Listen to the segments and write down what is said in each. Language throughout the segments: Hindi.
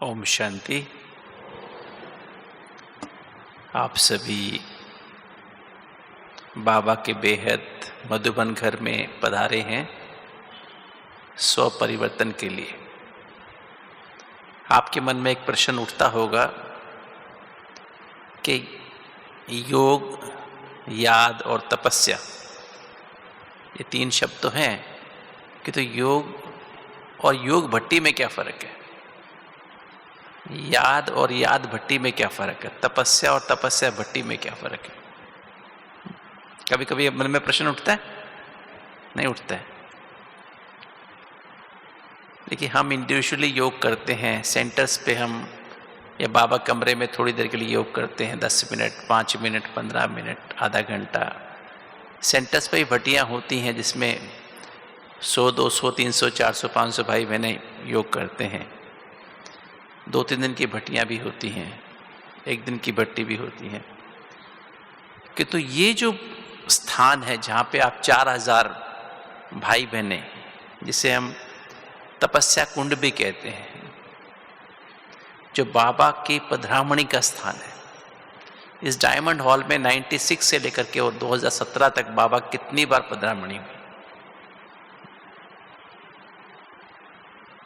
ओम शांति। आप सभी बाबा के बेहद मधुबन घर में पधारे हैं स्व परिवर्तन के लिए। आपके मन में एक प्रश्न उठता होगा कि योग, याद और तपस्या, ये तीन शब्द तो हैं कि तो योग और योग भट्टी में क्या फ़र्क है, याद और याद भट्टी में क्या फ़र्क है, तपस्या और तपस्या भट्टी में क्या फ़र्क है। कभी कभी मन में प्रश्न उठता है, नहीं उठता है। देखिए, हम इंडिविजुअली योग करते हैं सेंटर्स पे, हम या बाबा कमरे में थोड़ी देर के लिए योग करते हैं, 10 मिनट, 5 मिनट, 15 मिनट, आधा घंटा। सेंटर्स पे ही भट्टियाँ होती हैं जिसमें 100, 200, 300, 400, 500 भाई बहनें योग करते हैं। 2-3 दिन की भट्टियाँ भी होती हैं, 1 दिन की भट्टी भी होती हैं। कि तो ये जो स्थान है जहाँ पे आप 4000 भाई बहनें, जिसे हम तपस्या कुंड भी कहते हैं, जो बाबा की पधरामणी का स्थान है। इस डायमंड हॉल में 96 से लेकर के और 2017 तक बाबा कितनी बार पधरामणी हुई।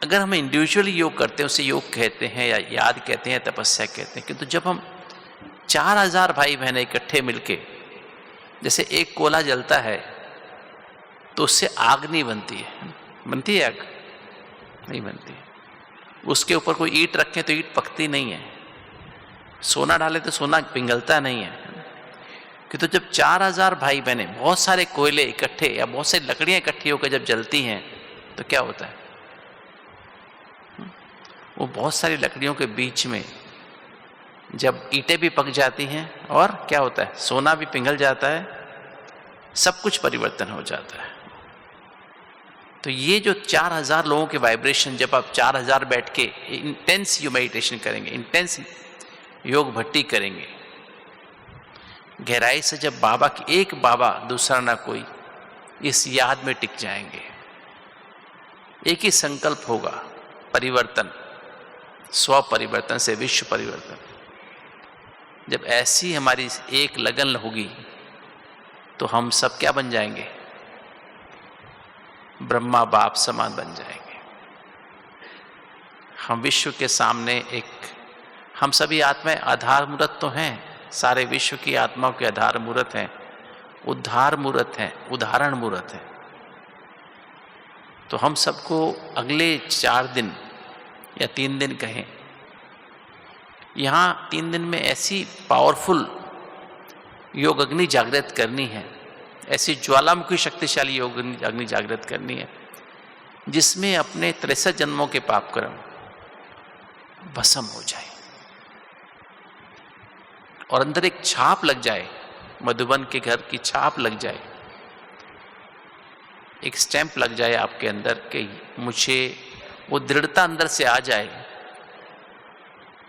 अगर हम इंडिविजुअली योग करते हैं उसे योग कहते हैं या याद कहते हैं, तपस्या कहते हैं। किंतु जब हम 4000 भाई बहनें इकट्ठे मिलके, जैसे एक कोला जलता है तो उससे आग नहीं बनती है, बनती है आग? नहीं बनती। उसके ऊपर कोई ईंट रखें तो ईंट पकती नहीं है, सोना डाले तो सोना पिघलता नहीं है। कि तो जब 4000 भाई बहनें, बहुत सारे कोयले इकट्ठे या बहुत सारी लकड़ियां इकट्ठी होकर जब जलती हैं तो क्या होता है, वो बहुत सारी लकड़ियों के बीच में जब ईंटें भी पक जाती हैं और क्या होता है, सोना भी पिघल जाता है, सब कुछ परिवर्तन हो जाता है। तो ये जो 4000 लोगों के वाइब्रेशन, जब आप 4000 बैठ के इंटेंस मेडिटेशन करेंगे, इंटेंस योग भट्टी करेंगे, गहराई से, जब बाबा की एक बाबा दूसरा ना कोई, इस याद में टिक जाएंगे। एक ही संकल्प होगा, परिवर्तन, स्व परिवर्तन से विश्व परिवर्तन। जब ऐसी हमारी एक लगन होगी तो हम सब क्या बन जाएंगे, ब्रह्मा बाप समान बन जाएंगे। हम विश्व के सामने एक, हम सभी आत्माएं आधार मूर्त तो हैं, सारे विश्व की आत्माओं के आधार मूर्त हैं, उद्धार मूर्त हैं, उदाहरण मूर्त हैं। तो हम सबको अगले 4 दिन या 3 दिन कहें, यहाँ 3 दिन में ऐसी पावरफुल योग अग्नि जागृत करनी है, ऐसी ज्वालामुखी शक्तिशाली योग अग्नि जागृत करनी है, जिसमें अपने 63 जन्मों के पाप कर्म भस्म हो जाए और अंदर एक छाप लग जाए, मधुबन के घर की छाप लग जाए, एक स्टैंप लग जाए आपके अंदर कि मुझे वो दृढ़ता अंदर से आ जाए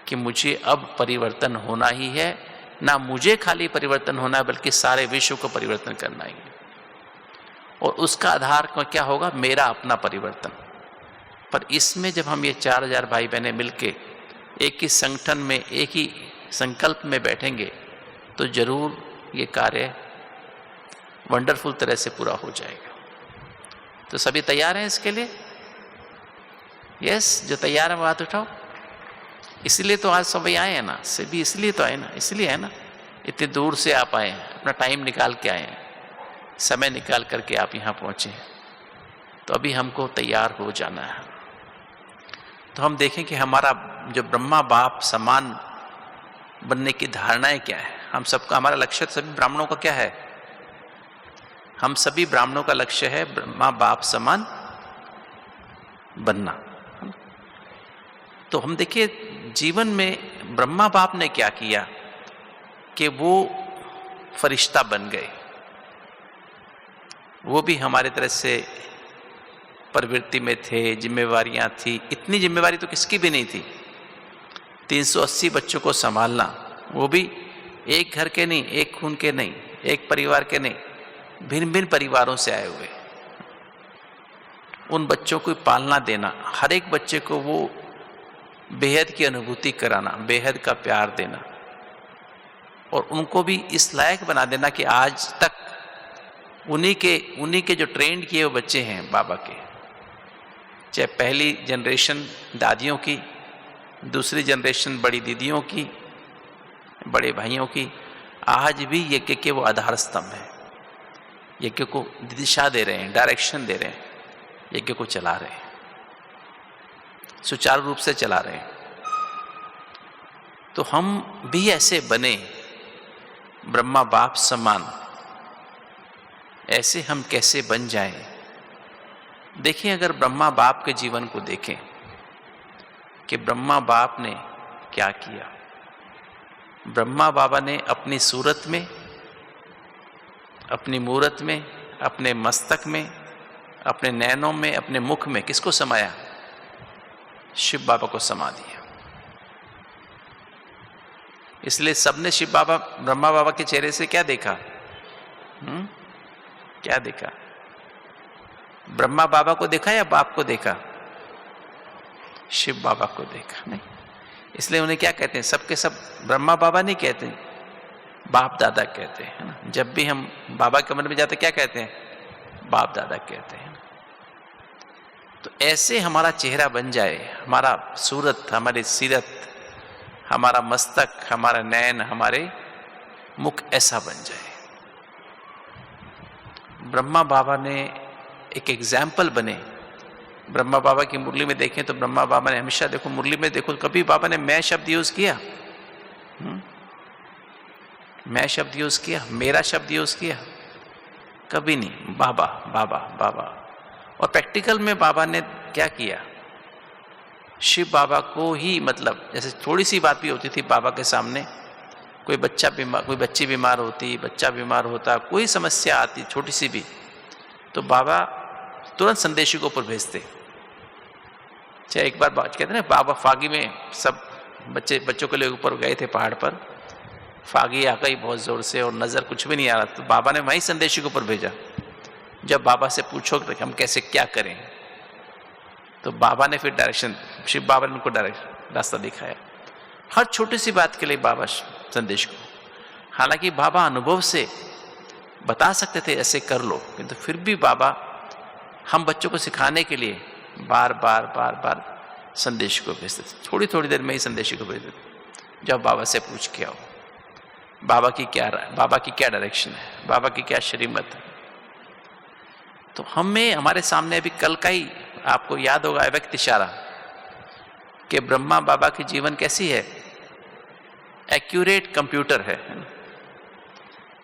कि मुझे अब परिवर्तन होना ही है। ना मुझे खाली परिवर्तन होना है बल्कि सारे विश्व को परिवर्तन करना ही है। और उसका आधार क्या होगा, मेरा अपना परिवर्तन। पर इसमें जब हम ये 4000 भाई बहनें मिलके एक ही संगठन में, एक ही संकल्प में बैठेंगे तो जरूर ये कार्य वंडरफुल तरह से पूरा हो जाएगा। तो सभी तैयार हैं इसके लिए? यस, जो तैयार है वो हाथ उठाओ। इसलिए तो आज सभी आए हैं ना, सभी इसलिए तो आए ना, इसलिए है ना, इतने दूर से आप आए हैं, अपना टाइम निकाल के आए हैं, समय निकाल करके आप यहाँ पहुँचे हैं। तो अभी हमको तैयार हो जाना है। तो हम देखें कि हमारा जो ब्रह्मा बाप समान बनने की धारणाएं क्या है। हम सबका, हमारा लक्ष्य सभी ब्राह्मणों का क्या है, हम सभी ब्राह्मणों का लक्ष्य है ब्रह्मा बाप समान बनना। तो हम देखिए, जीवन में ब्रह्मा बाप ने क्या किया कि वो फरिश्ता बन गए। वो भी हमारे तरह से प्रवृत्ति में थे, जिम्मेवारियां थी। इतनी जिम्मेवारी तो किसकी भी नहीं थी, 380 बच्चों को संभालना, वो भी एक घर के नहीं, एक खून के नहीं, एक परिवार के नहीं, भिन्न भिन्न परिवारों से आए हुए। उन बच्चों को पालना देना, हर एक बच्चे को वो बेहद की अनुभूति कराना, बेहद का प्यार देना और उनको भी इस लायक बना देना कि आज तक उन्हीं के जो ट्रेंड किए हुए बच्चे हैं बाबा के, चाहे पहली जनरेशन दादियों की, दूसरी जनरेशन बड़ी दीदियों की, बड़े भाइयों की, आज भी यज्ञ के वो आधार स्तंभ है। यज्ञ को दिशा दे रहे हैं, डायरेक्शन दे रहे हैं, यज्ञ को चला रहे हैं, सुचारू रूप से चला रहे हैं। तो हम भी ऐसे बने, ब्रह्मा बाप समान, ऐसे हम कैसे बन जाएं? देखिए, अगर ब्रह्मा बाप के जीवन को देखें कि ब्रह्मा बाप ने क्या किया। ब्रह्मा बाबा ने अपनी सूरत में, अपनी मूरत में, अपने मस्तक में, अपने नैनों में, अपने मुख में किसको समाया? शिव बाबा को समा दिया। इसलिए सबने शिव बाबा, ब्रह्मा बाबा के चेहरे से क्या देखा? क्या देखा? ब्रह्मा बाबा को देखा या बाप को देखा? शिव बाबा को देखा। नहीं, इसलिए उन्हें क्या कहते हैं? सबके सब ब्रह्मा बाबा नहीं कहते, बाप दादा कहते हैं, है ना। जब भी हम बाबा के कमरे में जाते क्या कहते हैं? बाप दादा कहते हैं। तो ऐसे हमारा चेहरा बन जाए, हमारा सूरत, हमारी सीरत, हमारा मस्तक, हमारा नैन, हमारे मुख ऐसा बन जाए। ब्रह्मा बाबा ने एक एग्जाम्पल बने। ब्रह्मा बाबा की मुरली में देखें तो ब्रह्मा बाबा ने हमेशा, देखो मुरली में देखो, कभी बाबा ने मैं शब्द यूज किया? मैं शब्द यूज किया? मेरा शब्द यूज किया? कभी नहीं। बाबा बाबा बाबा। और प्रैक्टिकल में बाबा ने क्या किया? शिव बाबा को ही, मतलब जैसे थोड़ी सी बात भी होती थी बाबा के सामने, कोई बच्चा बीमार, कोई बच्ची बीमार होती, बच्चा बीमार होता, कोई समस्या आती छोटी सी भी, तो बाबा तुरंत संदेशी को ऊपर भेजते। चाहे एक बार कहते हैं ना, बाबा फागी में सब बच्चों के लिए ऊपर गए थे पहाड़ पर, फागी आ गई बहुत जोर से और नजर कुछ भी नहीं आ रहा, तो बाबा ने वहीं संदेशी को ऊपर भेजा। जब बाबा से पूछो कि हम कैसे क्या करें, तो बाबा ने फिर डायरेक्शन, शिव बाबा ने उनको डायरेक्शन, रास्ता दिखाया। हर छोटी सी बात के लिए बाबा संदेश को, हालांकि बाबा अनुभव से बता सकते थे ऐसे कर लो, किंतु फिर भी बाबा हम बच्चों को सिखाने के लिए बार बार बार बार संदेश को भेजते थे। थोड़ी थोड़ी देर में ही संदेश को भेजते थे। जब बाबा से पूछ के आओ बाबा की क्या डायरेक्शन है, बाबा की क्या श्रीमत है। तो हमें, हमारे सामने अभी कल का ही आपको याद होगा व्यक्त इशारा कि ब्रह्मा बाबा की जीवन कैसी है? एक्यूरेट कंप्यूटर है।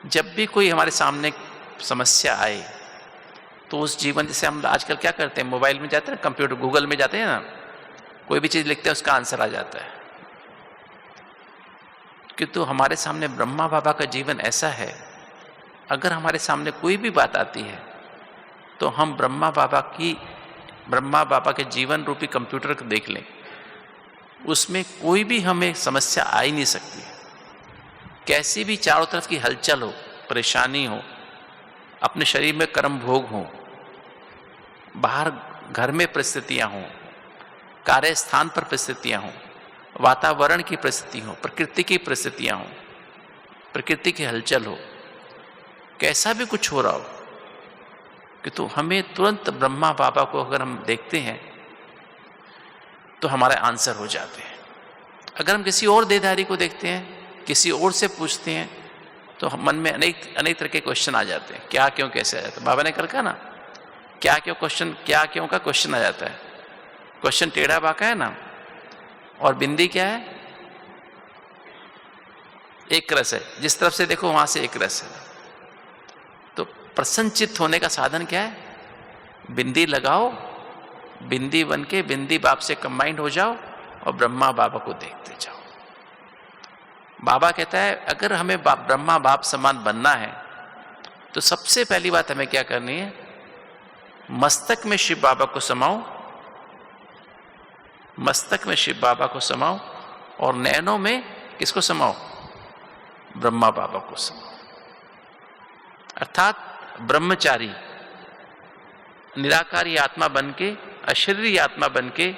जब भी कोई हमारे सामने समस्या आए तो उस जीवन, जैसे हम आजकल क्या करते हैं, मोबाइल में जाते हैं, कंप्यूटर, गूगल में जाते हैं ना, कोई भी चीज लिखते हैं उसका आंसर आ जाता है। किंतु हमारे सामने ब्रह्मा बाबा का जीवन ऐसा है, अगर हमारे सामने कोई भी बात आती है तो हम ब्रह्मा बाबा के जीवन रूपी कंप्यूटर को देख लें, उसमें कोई भी हमें समस्या आ ही नहीं सकती। कैसी भी चारों तरफ की हलचल हो, परेशानी हो, अपने शरीर में कर्म भोग हो, बाहर घर में परिस्थितियां हों, कार्य स्थान पर परिस्थितियां हों, वातावरण की परिस्थिति हो, प्रकृति की परिस्थितियां हों, प्रकृति की हलचल हो, कैसा भी कुछ हो रहा हो, कि तो हमें तुरंत ब्रह्मा बाबा को अगर हम देखते हैं तो हमारे आंसर हो जाते हैं। अगर हम किसी और देहधारी को देखते हैं, किसी और से पूछते हैं, तो मन में अनेक तरह के क्वेश्चन आ जाते हैं। क्या क्यों कैसे आ जाता है? बाबा ने कल कहा ना, क्या क्यों का क्वेश्चन आ जाता है। क्वेश्चन टेढ़ा बाका है ना, और बिंदी क्या है? एक रस है, जिस तरफ से देखो वहां से एक रस है। तो प्रसन्नचित्त होने का साधन क्या है? बिंदी लगाओ, बिंदी बन के बिंदी बाप से कंबाइंड हो जाओ और ब्रह्मा बाबा को देखते जाओ। बाबा कहता है अगर हमें ब्रह्मा बाप समान बनना है तो सबसे पहली बात हमें क्या करनी है? मस्तक में शिव बाबा को समाओ, मस्तक में शिव बाबा को समाओ और नैनों में किसको समाओ? ब्रह्मा बाबा को समाओ। अर्थात ब्रह्मचारी, निराकारी आत्मा बनके, अशरीरी आत्मा बनके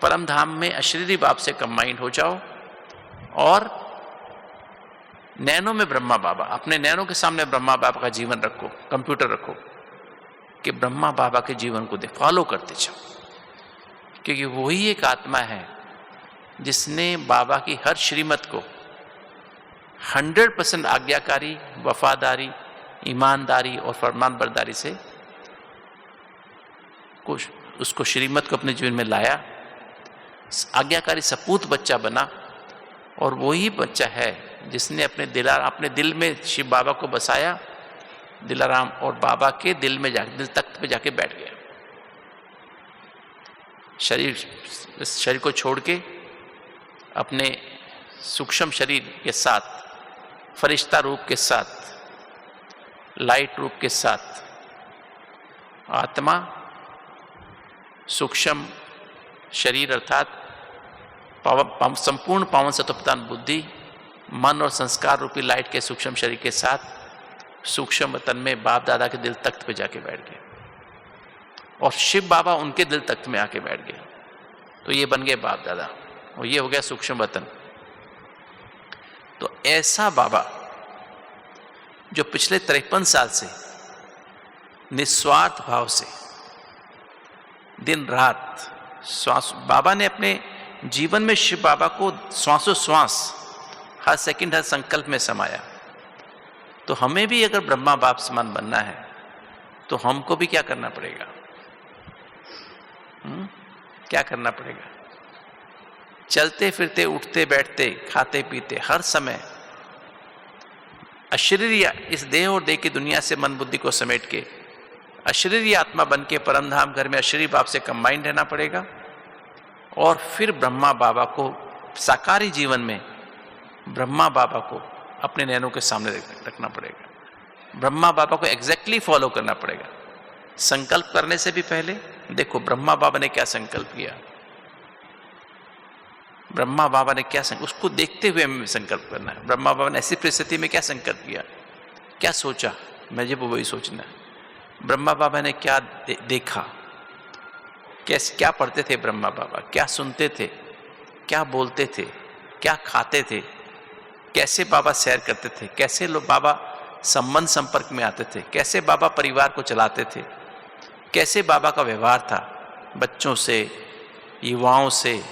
परम धाम में अशरीरी बाप से कंबाइंड हो जाओ और नैनों में ब्रह्मा बाबा, अपने नैनों के सामने ब्रह्मा बाबा का जीवन रखो, कंप्यूटर रखो कि ब्रह्मा बाबा के जीवन को फॉलो करते जाओ, क्योंकि वही एक आत्मा है जिसने बाबा की हर श्रीमत को 100% आज्ञाकारी, वफादारी, ईमानदारी और फरमानबरदारी से उसको श्रीमत को अपने जीवन में लाया, आज्ञाकारी सपूत बच्चा बना। और वही बच्चा है जिसने अपने दिल में शिव बाबा को बसाया, दिलाराम, और बाबा के दिल में जाके, दिल तख्त पे जाके बैठ गया। शरीर को छोड़ के अपने सूक्ष्म शरीर के साथ, फरिश्ता रूप के साथ, लाइट रूप के साथ आत्मा, सूक्ष्म शरीर अर्थात संपूर्ण पावन सत्वप्रधान बुद्धि, मन और संस्कार रूपी लाइट के सूक्ष्म शरीर के साथ सूक्ष्म वतन में बाप दादा के दिल तख्त पे जाके बैठ गए और शिव बाबा उनके दिल तख्त में आके बैठ गए। तो ये बन गए बाप दादा और ये हो गया सूक्ष्म वतन। तो ऐसा बाबा जो पिछले 53 साल से निस्वार्थ भाव से दिन रात बाबा ने अपने जीवन में शिव बाबा को श्वासों श्वास, हर सेकंड, हर संकल्प में समाया। तो हमें भी अगर ब्रह्मा बाप समान बनना है तो हमको भी क्या करना पड़ेगा? क्या करना पड़ेगा? चलते फिरते, उठते बैठते, खाते पीते, हर समय अशरीरी इस देह और देह की दुनिया से मन बुद्धि को समेट के अशरीरी आत्मा बन के परमधाम घर में अशरीरी बाप से कंबाइंड रहना पड़ेगा। और फिर ब्रह्मा बाबा को साकारी जीवन में ब्रह्मा बाबा को अपने नैनों के सामने रखना पड़ेगा, ब्रह्मा बाबा को एग्जैक्टली फॉलो करना पड़ेगा। संकल्प करने से भी पहले देखो ब्रह्मा बाबा ने क्या संकल्प किया, ब्रह्मा बाबा ने क्या उसको देखते हुए हमें संकल्प करना है। ब्रह्मा बाबा ने ऐसी परिस्थिति में क्या संकल्प किया, क्या सोचा, मुझे वही सोचना है। ब्रह्मा बाबा ने क्या देखा, कैसे, क्या पढ़ते थे ब्रह्मा बाबा, क्या सुनते थे, क्या बोलते थे, क्या खाते थे, कैसे बाबा सैर करते थे, कैसे लोग बाबा संबंध संपर्क में आते थे, कैसे बाबा परिवार को चलाते थे, कैसे बाबा का व्यवहार था बच्चों से, युवाओं से,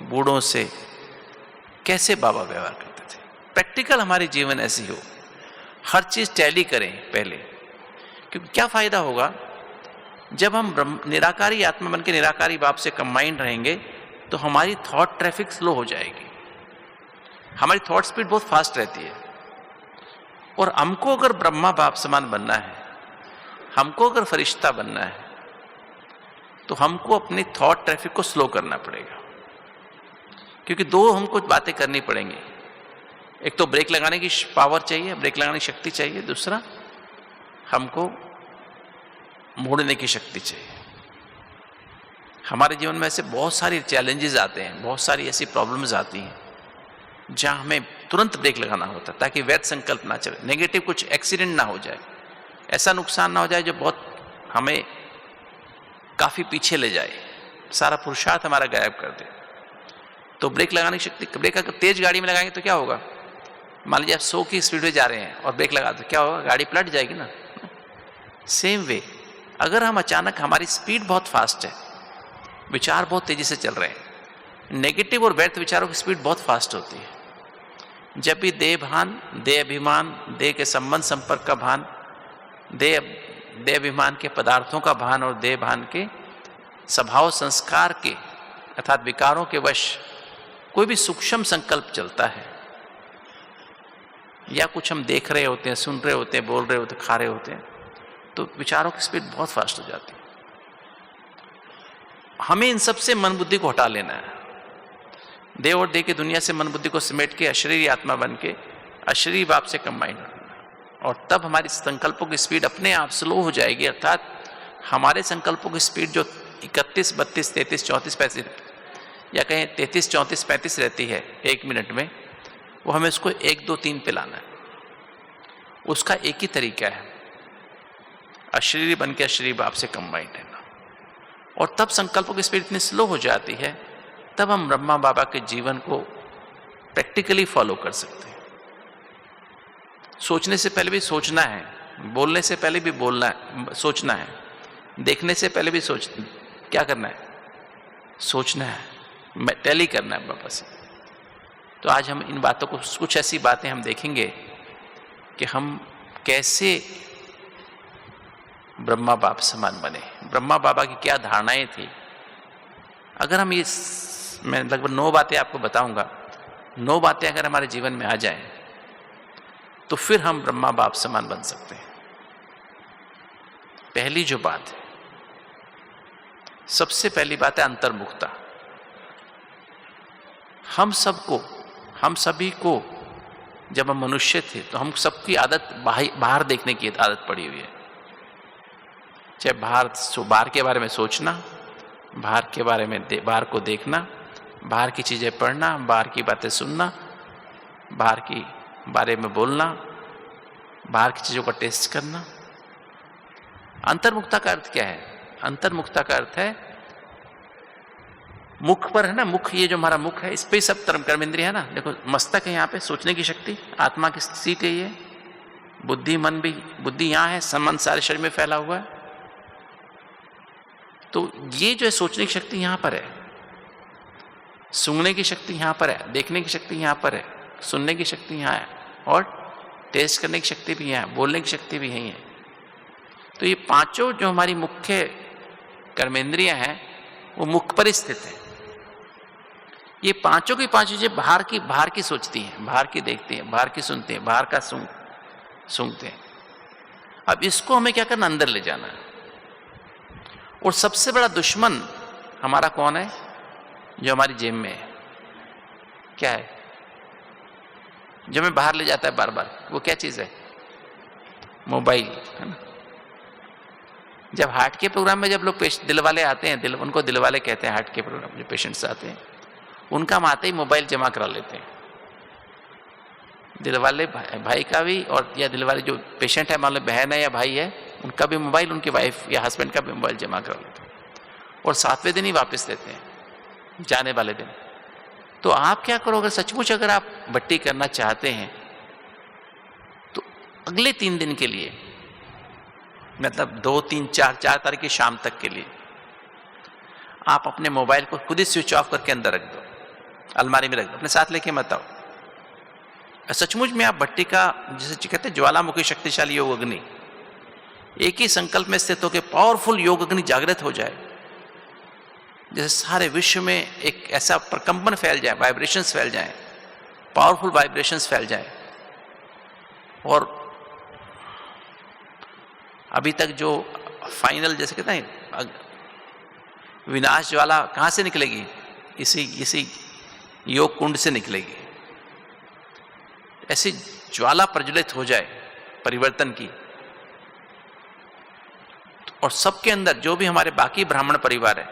बूढ़ों से, कैसे बाबा व्यवहार करते थे। प्रैक्टिकल हमारे जीवन ऐसी हो, हर चीज टैली करें पहले, क्योंकि क्या फायदा होगा जब हम निराकारी आत्मा बन के निराकारी बाप से कंबाइंड रहेंगे तो हमारी थॉट ट्रैफिक स्लो हो जाएगी, हमारी थॉट स्पीड बहुत फास्ट रहती है। और हमको अगर ब्रह्मा बाप समान बनना है, हमको अगर फरिश्ता बनना है, तो हमको अपनी थॉट ट्रैफिक को स्लो करना पड़ेगा, क्योंकि दो हमको बातें करनी पड़ेंगी। एक तो ब्रेक लगाने की पावर चाहिए, ब्रेक लगाने की शक्ति चाहिए, दूसरा हमको मोड़ने की शक्ति चाहिए। हमारे जीवन में ऐसे बहुत सारी चैलेंजेस आते हैं, बहुत सारी ऐसी प्रॉब्लम्स आती हैं जहां हमें तुरंत ब्रेक लगाना होता है ताकि वैध संकल्प ना चले, नेगेटिव कुछ एक्सीडेंट ना हो जाए, ऐसा नुकसान ना हो जाए जो बहुत हमें काफी पीछे ले जाए, सारा पुरुषार्थ हमारा गायब कर दे। तो ब्रेक लगाने की शक्ति, ब्रेक अगर तेज गाड़ी में लगाएंगे तो क्या होगा, मान लीजिए आप 100 की स्पीड में जा रहे हैं और ब्रेक लगा दो, क्या होगा, गाड़ी पलट जाएगी ना। सेम वे अगर हम अचानक, हमारी स्पीड बहुत फास्ट है, विचार बहुत तेजी से चल रहे हैं, नेगेटिव और व्यर्थ विचारों की स्पीड बहुत फास्ट होती है। जब भी देह भान, देह अभिमान, देह के संबंध संपर्क का भान, देह अभिमान के पदार्थों का भान और देह भान के स्वभाव संस्कार के अर्थात विकारों के वश कोई भी सूक्ष्म संकल्प चलता है, या कुछ हम देख रहे होते हैं, सुन रहे होते हैं, बोल रहे होते हैं, खा रहे होते हैं, तो विचारों की स्पीड बहुत फास्ट हो जाती है। हमें इन सब से मन बुद्धि को हटा लेना है, देव और देह की दुनिया से मन बुद्धि को समेट के अशरीरी आत्मा बन के अशरीरी बाप से कंबाइन होना, और तब हमारी संकल्पों की स्पीड अपने आप स्लो हो जाएगी। अर्थात हमारे संकल्पों की स्पीड जो 31, 32, 33, 34, 35 या कहें 33, 34, 35 रहती है 1 मिनट में, वो हमें उसको 1, 2, 3 पे लाना है। उसका एक ही तरीका है, अशरीरी बन के अशरीरी बाप से कंबाइंड रहना। और तब संकल्पों की स्पीड इतनी स्लो हो जाती है तब हम ब्रह्मा बाबा के जीवन को प्रैक्टिकली फॉलो कर सकते हैं। सोचने से पहले भी सोचना है, बोलने से पहले भी बोलना है, सोचना है, देखने से पहले भी क्या करना है, सोचना है, टैली करना है बाबा से। तो आज हम इन बातों को, कुछ ऐसी बातें हम देखेंगे कि हम कैसे ब्रह्मा बाप समान बने, ब्रह्मा बाबा की क्या धारणाएं थी। अगर हम मैं लगभग 9 बातें आपको बताऊंगा, 9 बातें अगर हमारे जीवन में आ जाएं तो फिर हम ब्रह्मा बाप समान बन सकते हैं। पहली जो बात है, सबसे पहली बात है अंतर्मुखता। हम सभी को जब हम मनुष्य थे तो हम सबकी आदत बाहर देखने की आदत पड़ी हुई है। चाहे बाहर के बारे में सोचना, बाहर को देखना, बाहर की चीजें पढ़ना, बाहर की बातें सुनना, बाहर की बारे में बोलना, बाहर की चीजों का टेस्ट करना। अंतर्मुखता का अर्थ क्या है? अंतर्मुखता का अर्थ है, मुख पर है ना, मुख, ये जो हमारा मुख है, इस पे सब कर्म इंद्रिय है ना। देखो मस्तक है, यहाँ पे सोचने की शक्ति, आत्मा की सीट है ये, बुद्धि यहाँ है, मन सारे शरीर में फैला हुआ है। तो ये जो है सोचने की शक्ति यहाँ पर है, सूंघने की शक्ति यहाँ पर है, देखने की शक्ति यहाँ पर है, सुनने की शक्ति यहाँ है, और टेस्ट करने की शक्ति भी यहाँ है, बोलने की शक्ति भी यही है। तो ये पांचों जो हमारी मुख्य कर्मेंद्रियां हैं वो मुख पर स्थित है। ये पांचों की पांचों चीजें बाहर की सोचती हैं, बाहर की देखती हैं, बाहर की सुनती हैं, बाहर का सूंघते हैं। अब इसको हमें क्या करना, अंदर ले जाना है। और सबसे बड़ा दुश्मन हमारा कौन है? जो हमारी जेब में है। क्या है? जो हमें बाहर ले जाता है बार बार, वो क्या चीज है? मोबाइल, है ना। जब हार्ट के प्रोग्राम में जब लोग दिल वाले आते हैं, उनको दिल वाले कहते हैं, हार्ट के प्रोग्राम जो पेशेंट्स आते हैं, उनका हम आते ही मोबाइल जमा करा लेते हैं। दिल वाले भाई का भी, और या दिल वाले जो पेशेंट है, मान लो बहन है या भाई है, उनका भी मोबाइल, उनकी वाइफ या हस्बैंड का भी मोबाइल जमा करा लेते हैं, और 7वें दिन ही वापस लेते हैं, जाने वाले दिन। तो आप क्या करो, अगर सचमुच अगर आप भट्टी करना चाहते हैं तो अगले 3 दिन के लिए, मतलब 2, 3, 4 तारीख की शाम तक के लिए आप अपने मोबाइल को खुद ही स्विच ऑफ करके अंदर रख दो, अलमारी में रख दो, अपने साथ लेके मत आओ। सचमुच में आप भट्टी का, जिसे कहते हैं ज्वालामुखी शक्तिशाली योग अग्नि, एक ही संकल्प में स्थित होकर पावरफुल योग अग्नि जागृत हो जाए, जैसे सारे विश्व में एक ऐसा प्रकंपन फैल जाए, वाइब्रेशंस फैल जाए, पावरफुल वाइब्रेशंस फैल जाए। और अभी तक जो फाइनल, जैसे कहते हैं विनाश ज्वाला कहां से निकलेगी? इसी योग कुंड से निकलेगी। ऐसी ज्वाला प्रज्वलित हो जाए परिवर्तन की, और सबके अंदर जो भी हमारे बाकी ब्राह्मण परिवार है,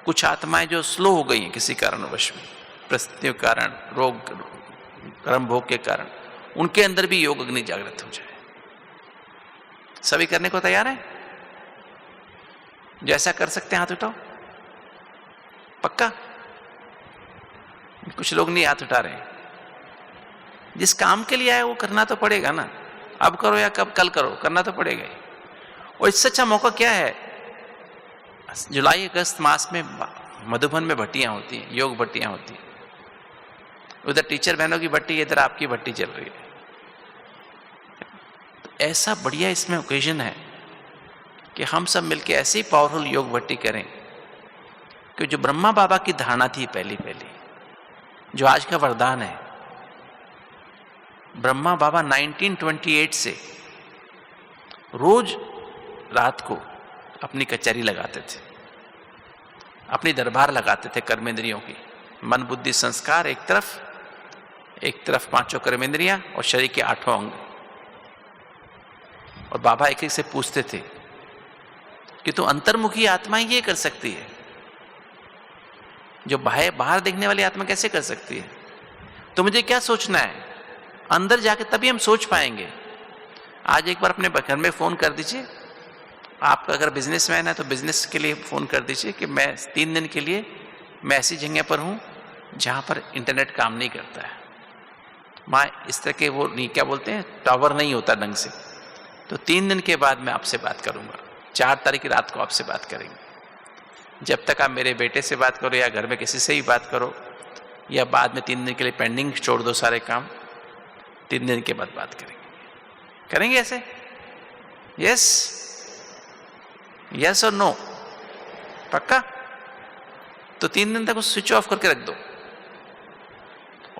कुछ आत्माएं जो स्लो हो गई हैं किसी कारणवश में, परिस्थितियों के कारण, रोग, कर्म भोग के कारण, उनके अंदर भी योग अग्नि जागृत हो जाए। सभी करने को तैयार है? जैसा कर सकते हैं हाथ उठाओ, पक्का? कुछ लोग नहीं हाथ उठा रहे। जिस काम के लिए आए वो करना तो पड़ेगा ना, अब करो या कल करो, करना तो पड़ेगा ही। और इससे अच्छा मौका क्या है? जुलाई अगस्त मास में मधुबन में भट्टियां होती हैं, योग भट्टियां होती हैं। उधर टीचर बहनों की भट्टी, इधर आपकी भट्टी चल रही है। तो ऐसा बढ़िया इसमें ओकेजन है कि हम सब मिलकर ऐसी पावरफुल योग भट्टी करें कि जो ब्रह्मा बाबा की धारणा थी पहली, जो आज का वरदान है। ब्रह्मा बाबा 1928 से रोज रात को अपनी कचहरी लगाते थे, अपनी दरबार लगाते थे कर्मेंद्रियों की। मन बुद्धि संस्कार एक तरफ 5 कर्मेंद्रियां और शरीर के 8 अंग। और बाबा एक से पूछते थे कि तो अंतर्मुखी आत्मा ये कर सकती है, जो बाहर देखने वाली आत्मा कैसे कर सकती है? तो मुझे क्या सोचना है, अंदर जाके तभी हम सोच पाएंगे। आज एक बार अपने घर में फोन कर दीजिए, आपका अगर बिजनेसमैन है तो बिजनेस के लिए फोन कर दीजिए कि मैं 3 दिन के लिए मैं ऐसी जगह पर हूँ जहाँ पर इंटरनेट काम नहीं करता है, वहाँ इस तरह के वो नहीं, क्या बोलते हैं, टावर नहीं होता ढंग से। तो 3 दिन के बाद मैं आपसे बात करूँगा, 4 तारीख की रात को आपसे बात करेंगे। जब तक आप मेरे बेटे से बात करो या घर में किसी से ही बात करो, या बाद में 3 दिन के लिए पेंडिंग छोड़ दो सारे काम, 3 दिन के बाद बात करेंगे ऐसे? यस, यस और नो? पक्का? तो 3 दिन तक उस स्विच ऑफ करके रख दो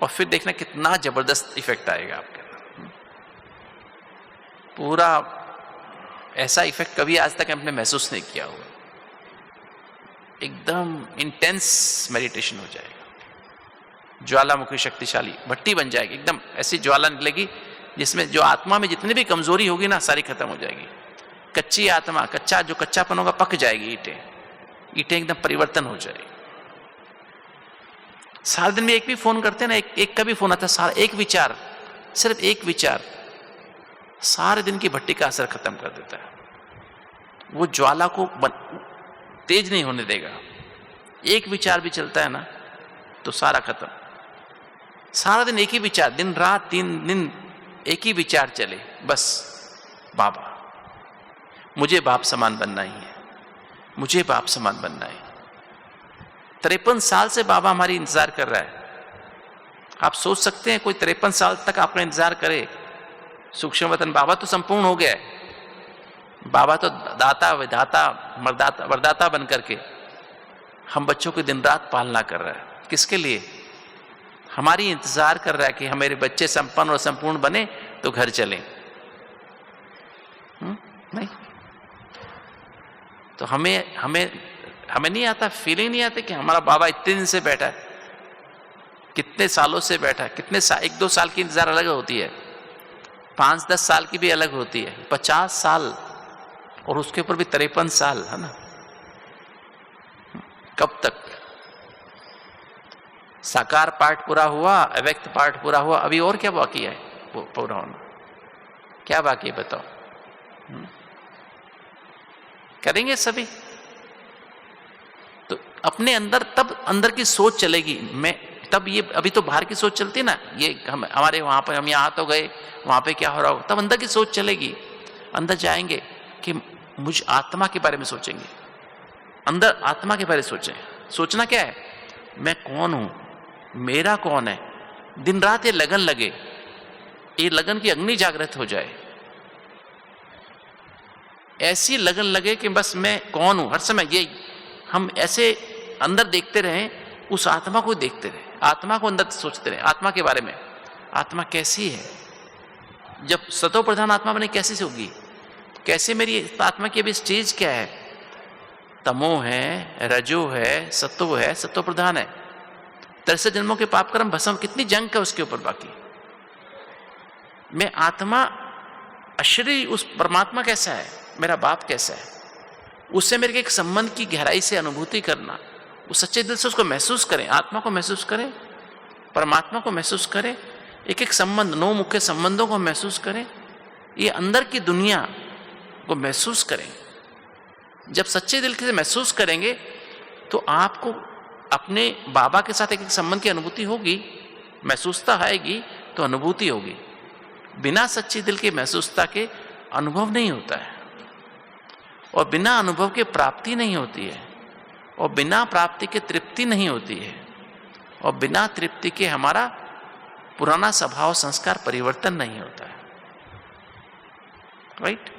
और फिर देखना कितना जबरदस्त इफेक्ट आएगा आपके अंदर। पूरा ऐसा इफेक्ट कभी आज तक हमने महसूस नहीं किया होगा। एकदम इंटेंस मेडिटेशन हो जाएगा, ज्वालामुखी शक्तिशाली भट्टी बन जाएगी, एकदम ऐसी ज्वाला निकलेगी जिसमें जो आत्मा में जितनी भी कमजोरी होगी ना, सारी खत्म हो जाएगी। कच्ची आत्मा, जो कच्चापन होगा पक जाएगी, ईंटें एकदम परिवर्तन हो जाएगी। सारे दिन में एक भी फोन करते हैं ना, एक का भी फोन आता है, सारा एक विचार, सिर्फ एक विचार सारे दिन की भट्टी का असर खत्म कर देता है। वो ज्वाला को तेज नहीं होने देगा। एक विचार भी चलता है ना तो सारा खत्म। सारा दिन एक ही विचार, दिन रात 3 दिन एक ही विचार चले, बस बाबा, मुझे बाप समान बनना ही है, मुझे बाप समान बनना है। 53 साल से बाबा हमारी इंतजार कर रहा है। आप सोच सकते हैं कोई 53 साल तक आपका इंतजार करे? सूक्ष्म वतन बाबा तो संपूर्ण हो गया है, बाबा तो दाता विधाता वरदाता बन करके हम बच्चों की दिन रात पालना कर रहा है। किसके लिए? हमारी इंतजार कर रहा है कि हमारे बच्चे संपन्न और संपूर्ण बने तो घर चलें। नहीं तो हमें नहीं आता, फीलिंग नहीं आती कि हमारा बाबा इतने दिन से बैठा है, कितने सालों से बैठा है। 1-2 साल की इंतजार अलग होती है, 5-10 साल की भी अलग होती है, 50 साल और उसके ऊपर भी 53 साल, है ना? कब तक? साकार पार्ट पूरा हुआ, अव्यक्त पार्ट पूरा हुआ, अभी और क्या बाकी है पूरा होना? क्या बाकी है बताओ? करेंगे सभी। तो अपने अंदर तब अंदर की सोच चलेगी। मैं तब ये अभी तो बाहर की सोच चलती है ना, ये हमारे वहां पर हम यहाँ तो गए, वहां पे क्या हो रहा हो, तब अंदर की सोच चलेगी। अंदर जाएंगे कि मुझ आत्मा के बारे में सोचेंगे, अंदर आत्मा के बारे में सोचें। सोचना क्या है? मैं कौन हूं, मेरा कौन है। दिन रात ये लगन लगे, ये लगन की अग्नि जागृत हो जाए, ऐसी लगन लगे कि बस मैं कौन हूं। हर समय ये हम ऐसे अंदर देखते रहें, उस आत्मा को देखते रहे, आत्मा को अंदर सोचते रहे, आत्मा के बारे में। आत्मा कैसी है? जब सतो प्रधान आत्मा बने कैसे से होगी? कैसे मेरी आत्मा की अभी स्टेज क्या है? तमो है, रजो है, सतो है, सतो प्रधान है। 63 जन्मों के पाप कर्म भस्म, कितनी जंग है उसके ऊपर बाकी। मैं आत्मा अशरीरी उस परमात्मा कैसा है, मेरा बाप कैसा है, उससे मेरे एक संबंध की गहराई से अनुभूति करना, उस सच्चे दिल से उसको महसूस करें, आत्मा को महसूस करें, परमात्मा को महसूस करें, एक एक संबंध, 9 मुख्य संबंधों को महसूस करें, ये अंदर की दुनिया को महसूस करें। जब सच्चे दिल से महसूस करेंगे तो आपको अपने बाबा के साथ एक एक संबंध की अनुभूति होगी, महसूसता आएगी तो अनुभूति होगी। बिना सच्चे दिल के महसूसता के अनुभव नहीं होता है, और बिना अनुभव के प्राप्ति नहीं होती है, और बिना प्राप्ति के तृप्ति नहीं होती है, और बिना तृप्ति के हमारा पुराना स्वभाव संस्कार परिवर्तन नहीं होता है। राइट?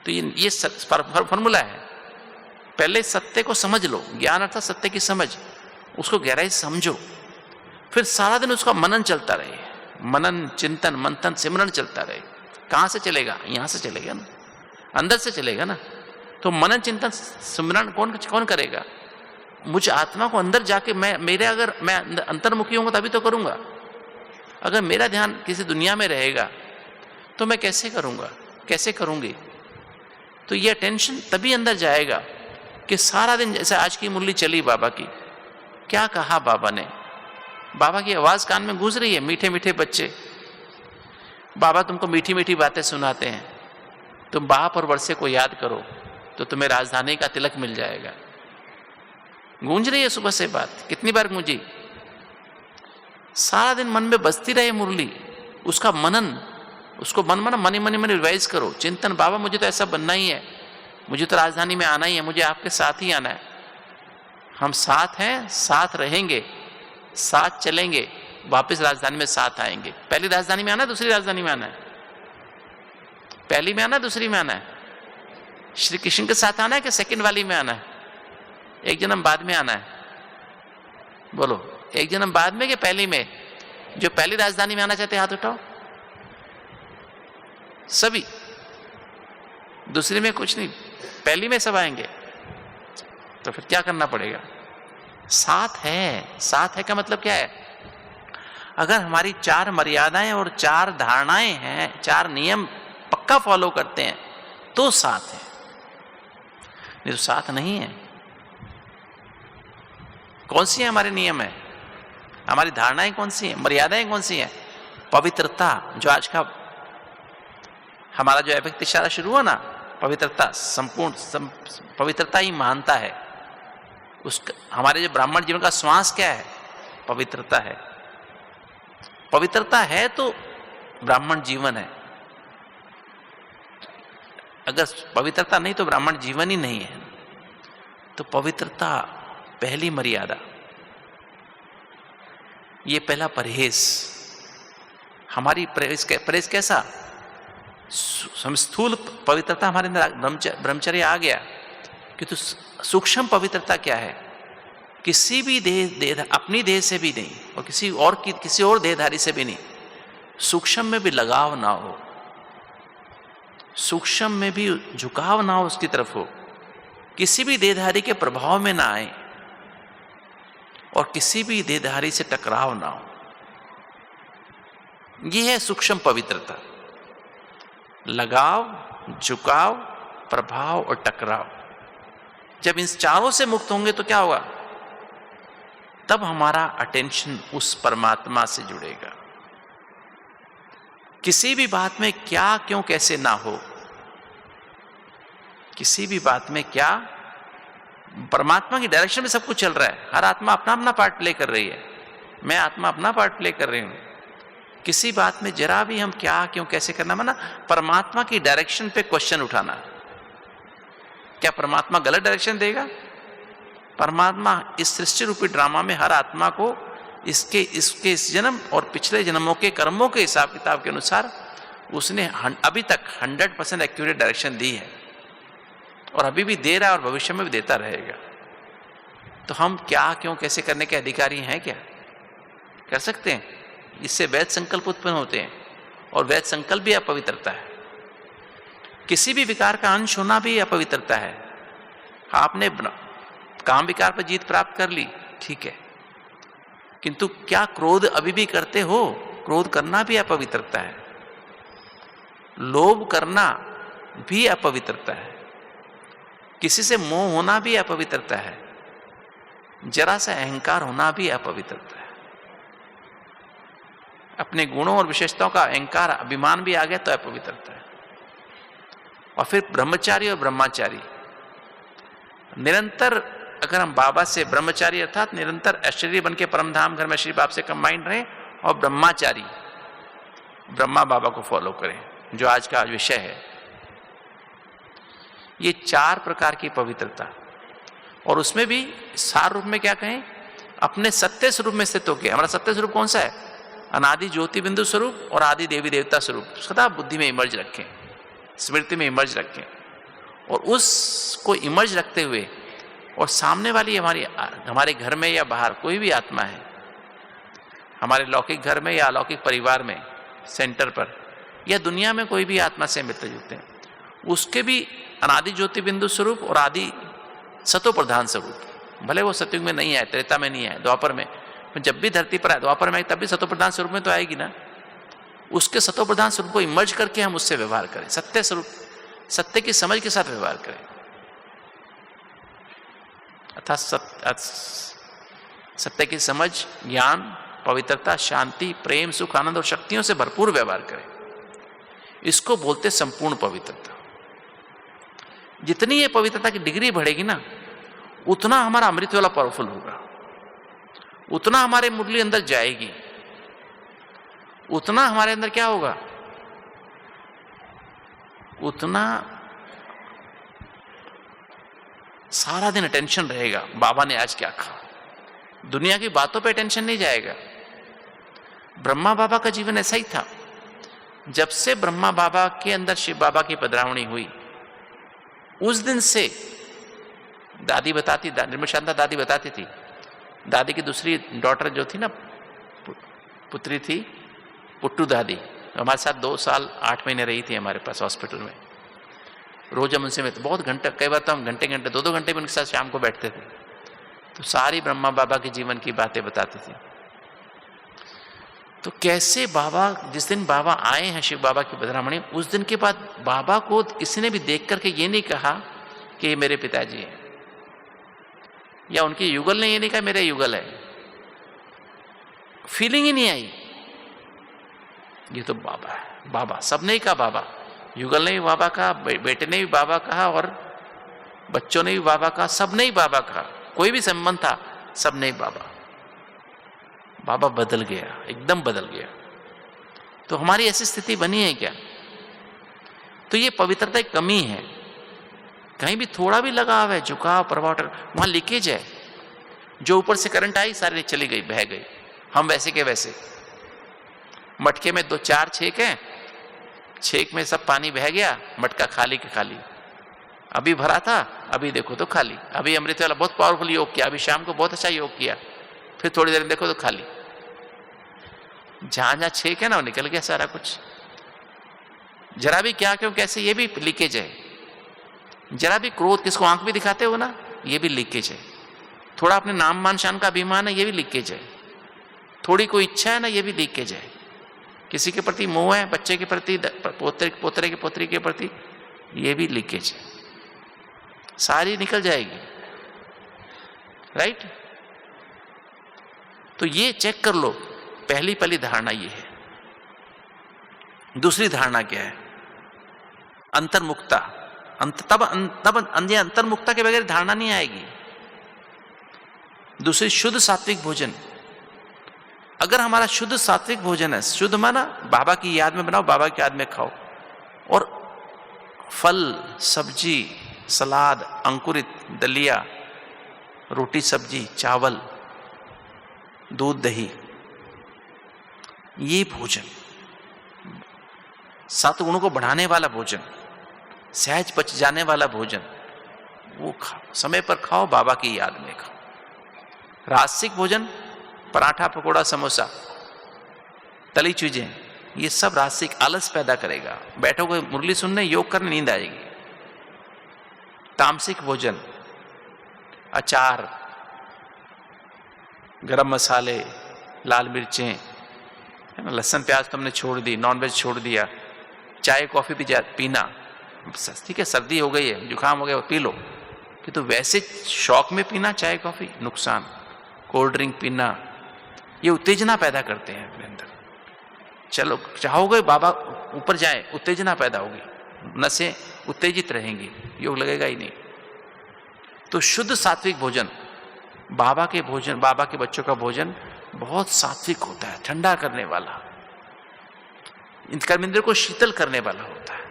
तो ये फॉर्मूला है। पहले सत्य को समझ लो, ज्ञान अर्थात सत्य की समझ, उसको गहराई से समझो, फिर सारा दिन उसका मनन चलता रहे, मनन चिंतन मंथन सिमरन चलता रहे। कहां से चलेगा? यहां से चलेगा ना, अंदर से चलेगा ना। तो मनन चिंतन सिमरन कौन करेगा? मुझ आत्मा को अंदर जाके अगर मैं अंतर्मुखी होऊंगा तभी तो करूंगा। अगर मेरा ध्यान किसी दुनिया में रहेगा तो मैं कैसे करूंगा, कैसे करूंगी? तो ये टेंशन तभी अंदर जाएगा कि सारा दिन, जैसे आज की मुरली चली बाबा की, क्या कहा बाबा ने, बाबा की आवाज कान में गूंज रही है, मीठे मीठे बच्चे, बाबा तुमको मीठी मीठी बातें सुनाते हैं, तुम बाप और वर्षे को याद करो तो तुम्हें राजधानी का तिलक मिल जाएगा। गूंज रही है सुबह से बात, कितनी बार गूंजी? सारा दिन मन में बजती रहे मुरली, उसका मनन, उसको मनी रिवाइज करो, चिंतन, बाबा मुझे तो ऐसा बनना ही है, मुझे तो राजधानी में आना ही है, मुझे आपके साथ ही आना है। हम साथ हैं, साथ रहेंगे, साथ चलेंगे, वापस राजधानी में साथ आएंगे। पहली राजधानी में आना है, दूसरी राजधानी में आना है? पहली में आना है, दूसरी में आना है? श्री कृष्ण के साथ आना है कि सेकंड वाली में आना है? एक जन्म बाद में आना है? बोलो, एक जन्म बाद में कि पहली में? जो पहली राजधानी में आना चाहते हाथ उठाओ। सभी। दूसरी में कुछ नहीं, पहली में सब आएंगे। तो फिर क्या करना पड़ेगा? साथ है। साथ है का मतलब क्या है? अगर हमारी 4 मर्यादाएं और 4 धारणाएं हैं, 4 नियम पक्का फॉलो करते हैं तो साथ है, नहीं तो साथ नहीं है। कौन सी है हमारे नियम है? हमारी धारणाएं कौन सी हैं? मर्यादाएं कौन सी हैं? पवित्रता, जो आज का हमारा जो अव्यक्त इशारा शुरू हुआ ना, पवित्रता, संपूर्ण पवित्रता ही महानता है। उसका हमारे जो ब्राह्मण जीवन का श्वास क्या है? पवित्रता है। पवित्रता है तो ब्राह्मण जीवन है। अगर पवित्रता नहीं तो ब्राह्मण जीवन ही नहीं है। तो पवित्रता पहली मर्यादा, ये पहला परहेज। हमारी परहेज कैसा? स्थूल पवित्रता हमारे अंदर ब्रह्मचर्य आ गया, किंतु सूक्ष्म पवित्रता क्या है? किसी भी देह अपनी देह से भी नहीं और किसी और देहधारी से भी नहीं, सूक्ष्म में भी लगाव ना हो, सूक्ष्म में भी झुकाव ना हो, उसकी तरफ हो, किसी भी देहधारी के प्रभाव में ना आए और किसी भी देहधारी से टकराव ना हो। यह है सूक्ष्म पवित्रता। लगाव, झुकाव, प्रभाव और टकराव। जब इन चारों से मुक्त होंगे तो क्या होगा? तब हमारा अटेंशन उस परमात्मा से जुड़ेगा। किसी भी बात में क्या, क्यों, कैसे ना हो, किसी भी बात में क्या, परमात्मा की डायरेक्शन में सब कुछ चल रहा है। हर आत्मा अपना अपना पार्ट प्ले कर रही है, मैं आत्मा अपना पार्ट प्ले कर रही हूं। किसी बात में जरा भी हम क्या, क्यों, कैसे करना, माना परमात्मा की डायरेक्शन पे क्वेश्चन उठाना। क्या परमात्मा गलत डायरेक्शन देगा? परमात्मा इस सृष्टि रूपी ड्रामा में हर आत्मा को इसके इस जन्म और पिछले जन्मों के कर्मों के हिसाब किताब के अनुसार उसने अभी तक 100% एक्यूरेट डायरेक्शन दी है और अभी भी दे रहा है और भविष्य में भी देता रहेगा। तो हम क्या, क्यों, कैसे करने के अधिकारी हैं? क्या कर सकते हैं? इससे वैध संकल्प उत्पन्न होते हैं और वैध संकल्प भी अपवित्रता है। किसी भी विकार का अंश होना भी अपवित्रता है। आपने काम विकार पर जीत प्राप्त कर ली, ठीक है, किंतु क्या क्रोध अभी भी करते हो? क्रोध करना भी अपवित्रता है। लोभ करना भी अपवित्रता है। किसी से मोह होना भी अपवित्रता है। जरा सा अहंकार होना भी अपवित्रता है। अपने गुणों और विशेषताओं का अहंकार, अभिमान भी आ गया तो अपवित्रता है। और फिर ब्रह्मचारी और ब्रह्मचारी, निरंतर अगर हम बाबा से ब्रह्मचारी अर्थात निरंतर ऐश्वर्य बन के परमधाम घर में श्री बाप से कंबाइंड रहें, और ब्रह्मचारी ब्रह्मा बाबा को फॉलो करें, जो आज का विषय है। ये 4 प्रकार की पवित्रता, और उसमें भी सार रूप में क्या कहें? अपने सत्य स्वरूप में स्थित होकर। हमारा सत्य स्वरूप कौन सा है? अनादि ज्योति बिंदु स्वरूप और आदि देवी देवता स्वरूप सदा बुद्धि में इमर्ज रखें, स्मृति में इमर्ज रखें, और उसको इमर्ज रखते हुए, और सामने वाली हमारे घर में या बाहर कोई भी आत्मा है, हमारे लौकिक घर में या अलौकिक परिवार में, सेंटर पर, या दुनिया में कोई भी आत्मा से मिलते जुलते हैं, उसके भी अनादि ज्योति बिंदु स्वरूप और आदि सतो प्रधान स्वरूप, भले वो सतयुग में नहीं आए, त्रेता में नहीं आए, द्वापर में, जब भी धरती पर आए, द्वापर में तब भी सतो प्रधान स्वरूप में तो आएगी ना। उसके सतो प्रधान स्वरूप को इमर्ज करके हम उससे व्यवहार करें, सत्य स्वरूप, सत्य की समझ के साथ व्यवहार करें, अर्थात सत्य की समझ, ज्ञान, पवित्रता, शांति, प्रेम, सुख, आनंद और शक्तियों से भरपूर व्यवहार करें। इसको बोलते संपूर्ण पवित्रता। जितनी ये पवित्रता की डिग्री बढ़ेगी ना, उतना हमारा अमृत वाला पावरफुल होगा, उतना हमारे मुरली अंदर जाएगी, उतना हमारे अंदर क्या होगा, उतना सारा दिन अटेंशन रहेगा बाबा ने आज क्या कहा, दुनिया की बातों पे अटेंशन नहीं जाएगा। ब्रह्मा बाबा का जीवन ऐसा ही था। जब से ब्रह्मा बाबा के अंदर शिव बाबा की पधरावनी हुई, उस दिन से दादी बताती, निर्मल शांता दादी बताती थी, दादी की दूसरी डॉटर जो थी ना, पुत्री थी पुट्टू दादी, हमारे साथ 2 साल 8 महीने रही थी हमारे पास हॉस्पिटल में। रोज हम उनसे मिलते, बहुत घंटे, कई बार तो हम घंटे 2-2 घंटे भी उनके साथ शाम को बैठते थे, तो सारी ब्रह्मा बाबा के जीवन की बातें बताती थी। तो कैसे बाबा, जिस दिन बाबा आए हैं शिव बाबा की पधरावनी, उस दिन के बाद बाबा को किसी ने भी देख करके ये नहीं कहा कि ये मेरे पिताजी हैं, या उनके युगल ने ये नहीं कहा मेरे युगल है, फीलिंग ही नहीं आई, ये तो बाबा है। बाबा सबने ही कहा बाबा, युगल ने भी बाबा कहा, बेटे ने भी बाबा कहा, और बच्चों ने भी बाबा कहा, सबने ही बाबा कहा, कोई भी संबंध था सबने ही बाबा। बाबा बदल गया, एकदम बदल गया। तो हमारी ऐसी स्थिति बनी है क्या? तो ये पवित्रता की कमी है। कहीं भी थोड़ा भी लगाव है, झुकाव, प्रभाव, वहां लीकेज है। जो ऊपर से करंट आई सारी चली गई, बह गई, हम वैसे के वैसे। मटके में 2-4 छेक हैं, छेक में सब पानी बह गया, मटका खाली के खाली। अभी भरा था, अभी देखो तो खाली। अभी अमृत वाला बहुत पावरफुल योग किया, अभी शाम को बहुत अच्छा योग किया, फिर थोड़ी देर में देखो तो खाली। जहां जहां छेक है ना, वो निकल गया सारा कुछ। जरा भी क्या क्यों कैसे, ये भी लीकेज है। जरा भी क्रोध, किसको आंख भी दिखाते हो ना, ये भी लीकेज है। थोड़ा अपने नाम मान शान का अभिमान है, ये भी लीकेज है। थोड़ी कोई इच्छा है ना, ये भी लीकेज है। किसी के प्रति मोह है, बच्चे के प्रति, पोतरे के पोतरी के प्रति, ये भी लीकेज है। सारी निकल जाएगी, राइट? तो ये चेक कर लो। पहली धारणा ये है। दूसरी धारणा क्या है? अंतर्मुक्ता। तब अंतर्मुक्ता के बगैर धारणा नहीं आएगी। दूसरी शुद्ध सात्विक भोजन। अगर हमारा शुद्ध सात्विक भोजन है, शुद्ध माना बाबा की याद में बनाओ, बाबा की याद में खाओ, और फल, सब्जी, सलाद, अंकुरित, दलिया, रोटी सब्जी, चावल, दूध, दही, ये भोजन, 7 गुणों को बढ़ाने वाला भोजन, सहज पच जाने वाला भोजन, वो खाओ, समय पर खाओ, बाबा की याद में खाओ। राजसिक भोजन, पराठा, पकोड़ा, समोसा, तली चीजें, ये सब राजसिक आलस पैदा करेगा। बैठोगे मुरली सुनने, योग करने, नींद आएगी। तामसिक भोजन, अचार, गरम मसाले, लाल मिर्चें, है ना, लहसुन प्याज तुमने छोड़ दी, नॉनवेज छोड़ दिया, चाय कॉफी भी पीना, ठीक है, सर्दी हो गई है, जुकाम हो गया, पी लो, कि तो वैसे शौक में पीना चाय कॉफी नुकसान। कोल्ड ड्रिंक पीना, ये उत्तेजना पैदा करते हैं अपने अंदर। चलो चाहोगे बाबा ऊपर जाए, उत्तेजना पैदा होगी, नसें उत्तेजित रहेंगी, योग लगेगा ही नहीं। तो शुद्ध सात्विक भोजन, बाबा के भोजन, बाबा के बच्चों का भोजन बहुत सात्विक होता है, ठंडा करने वाला, कर्मेंद्र को शीतल करने वाला होता है,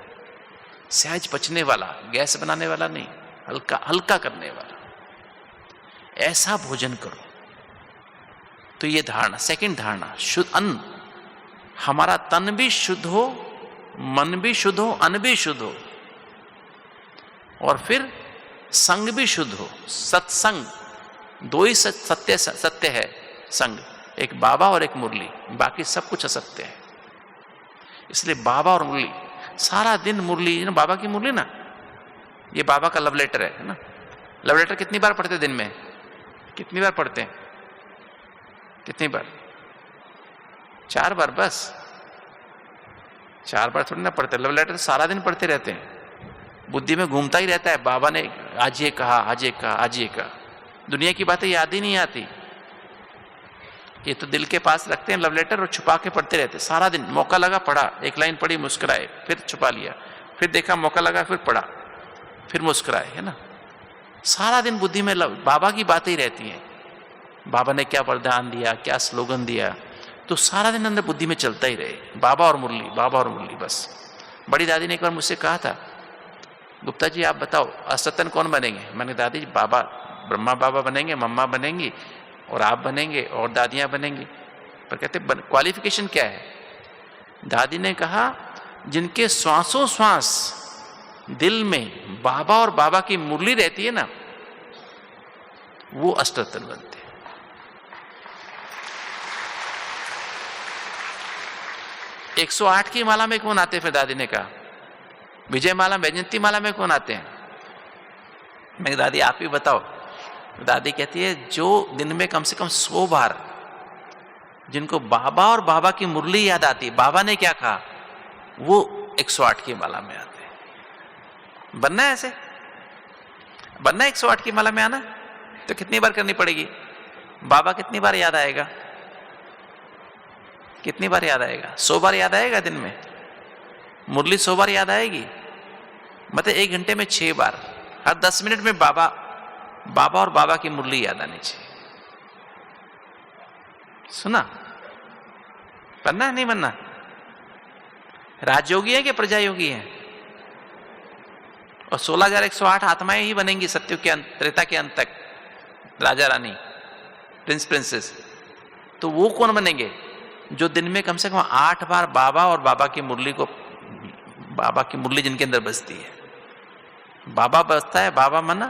सहज पचने वाला, गैस बनाने वाला नहीं, हल्का हल्का करने वाला। ऐसा भोजन करो। तो ये धारणा, सेकंड धारणा, शुद्ध अन्न, हमारा तन भी शुद्ध हो, मन भी शुद्ध हो, अन्न भी शुद्ध हो, और फिर संग भी शुद्ध हो। सत्संग, 2 ही सत्य है संग, एक बाबा और एक मुरली, बाकी सब कुछ असत्य है। इसलिए बाबा और मुरली, सारा दिन मुरली ना, बाबा की मुरली ना, ये बाबा का लव लेटर है ना। लव लेटर कितनी बार पढ़ते दिन में? कितनी बार पढ़ते हैं? कितनी बार? 4 बार बस। 4 बार थोड़ी ना पढ़ते। लव लेटर सारा दिन पढ़ते रहते हैं, बुद्धि में घूमता ही रहता है। बाबा ने आज ये कहा, आज ये कहा, आज ये कहा, दुनिया की बातें याद ही नहीं आती। ये तो दिल के पास रखते हैं लव लेटर और छुपा के पढ़ते रहते सारा दिन। मौका लगा पढ़ा, एक लाइन पढ़ी, मुस्कुराए, फिर छुपा लिया, फिर देखा मौका लगा, फिर पढ़ा, फिर मुस्कुराए, है ना। सारा दिन बुद्धि में बाबा की बातें ही रहती हैं। बाबा ने क्या वरदान दिया, क्या स्लोगन दिया, तो सारा दिन अंदर बुद्धि में चलता ही रहे, बाबा और मुरली, बाबा और मुरली बस। बड़ी दादी ने एक बार मुझसे कहा था, गुप्ता जी आप बताओ असतन कौन बनेंगे? मैंने दादी बाबा, ब्रह्मा बाबा बनेंगे, मम्मा बनेंगी और आप बनेंगे और दादियां बनेंगी। पर कहते क्वालिफिकेशन क्या है? दादी ने कहा जिनके श्वासों श्वास दिल में बाबा और बाबा की मुरली रहती है ना, वो अष्टरत्न बनते हैं। एक 108 की माला में कौन आते हैं? फिर दादी ने कहा विजय माला, वैजयंती माला में कौन आते हैं? मैं दादी आप ही बताओ। दादी कहती है जो दिन में कम से कम 100 बार जिनको बाबा और बाबा की मुरली याद आती, बाबा ने क्या कहा, वो 108 की माला में आते हैं। बनना है ऐसे, बनना है 108 की माला में आना, तो कितनी बार करनी पड़ेगी? बाबा कितनी बार याद आएगा? कितनी बार याद आएगा? 100 बार याद आएगा दिन में? मुरली 100 बार याद आएगी? मतलब 1 घंटे में 6 बार, हर 10 मिनट में बाबा, बाबा और बाबा की मुरली याद आनी चाहिए। सुना? बनना है नहीं बनना? राजयोगी है कि प्रजा योगी है? और 16,108 आत्माएं ही बनेंगी सत्युग के अंत, त्रेता के अंत तक, राजा रानी, प्रिंस प्रिंसेस। तो वो कौन बनेंगे? जो दिन में कम से कम 8 बार बाबा और बाबा की मुरली को, बाबा की मुरली जिनके अंदर बजती है, बाबा बजता है, बाबा मना,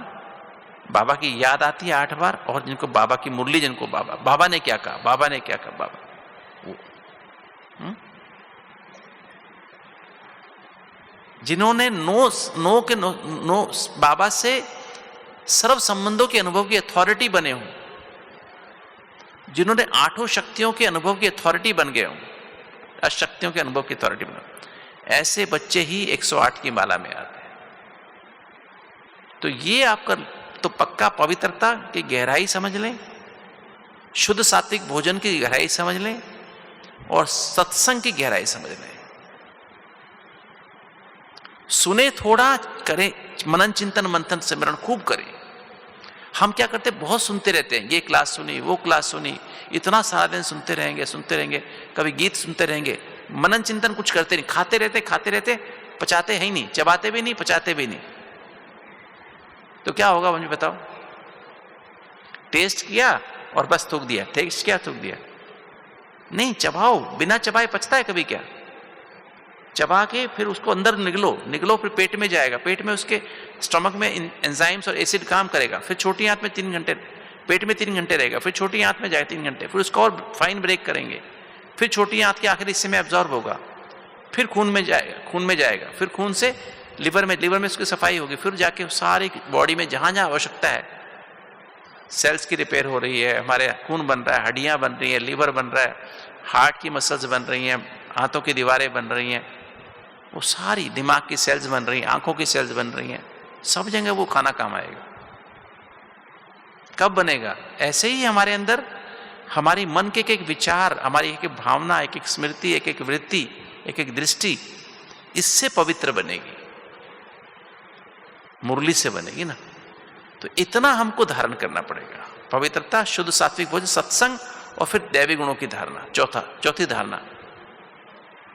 बाबा की याद आती है 8 बार, और जिनको बाबा की मुरली, जिनको बाबा, बाबा ने क्या कहा, बाबा ने क्या कहा, बाबा जिन्होंने नो बाबा से सर्व संबंधों के अनुभव की अथॉरिटी बने हों, जिन्होंने 8 शक्तियों के अनुभव की अथॉरिटी बन गए हों, अशक्तियों के अनुभव की अथॉरिटी बने, ऐसे बच्चे ही 108 की माला में आते हैं। तो ये आपका तो पक्का पवित्रता की गहराई समझ लें, शुद्ध सात्विक भोजन की गहराई समझ लें, और सत्संग की गहराई समझ लें। सुने थोड़ा, करें मनन चिंतन मंथन सिमरण खूब करें। हम क्या करते, बहुत सुनते रहते हैं, ये क्लास सुनी, वो क्लास सुनी, इतना सारा दिन सुनते रहेंगे, कभी गीत सुनते रहेंगे, मनन चिंतन कुछ करते नहीं, खाते रहते, पचाते है ही नहीं, चबाते भी नहीं, पचाते भी नहीं। तो क्या होगा मुझे बताओ? टेस्ट किया और बस थूक दिया, टेस्ट किया थूक दिया। नहीं, चबाओ, बिना चबाए पचता है कभी? क्या चबा के फिर उसको अंदर निगलो, फिर पेट में जाएगा, पेट में उसके स्टमक में एंजाइम्स और एसिड काम करेगा, फिर छोटी आंत में 3 घंटे, पेट में 3 घंटे रहेगा, फिर छोटी आंत में जाएगा 3 घंटे, फिर उसको और फाइन ब्रेक करेंगे, फिर छोटी आंत के आखिरी हिस्से में एब्जॉर्ब होगा, फिर खून में जाएगा, फिर खून से लिवर में उसकी सफाई होगी, फिर जाके सारी बॉडी में जहां जहां आवश्यकता है, सेल्स की रिपेयर हो रही है, हमारे खून बन रहा है, हड्डियां बन रही है, लीवर बन रहा है, हार्ट की मसल्स बन रही हैं, हाथों की दीवारें बन रही हैं, वो सारी दिमाग की सेल्स बन रही हैं, आंखों की सेल्स बन रही हैं, सब जगह वो खाना काम आएगा। कब बनेगा? ऐसे ही हमारे अंदर हमारी मन के एक विचार, हमारी एक भावना, एक स्मृति, एक वृत्ति, एक दृष्टि, इससे पवित्र बनेगी, मुरली से बनेगी ना। तो इतना हमको धारण करना पड़ेगा, पवित्रता, शुद्ध सात्विक भोजन, सत्संग, और फिर दैवी गुणों की धारणा। चौथी धारणा,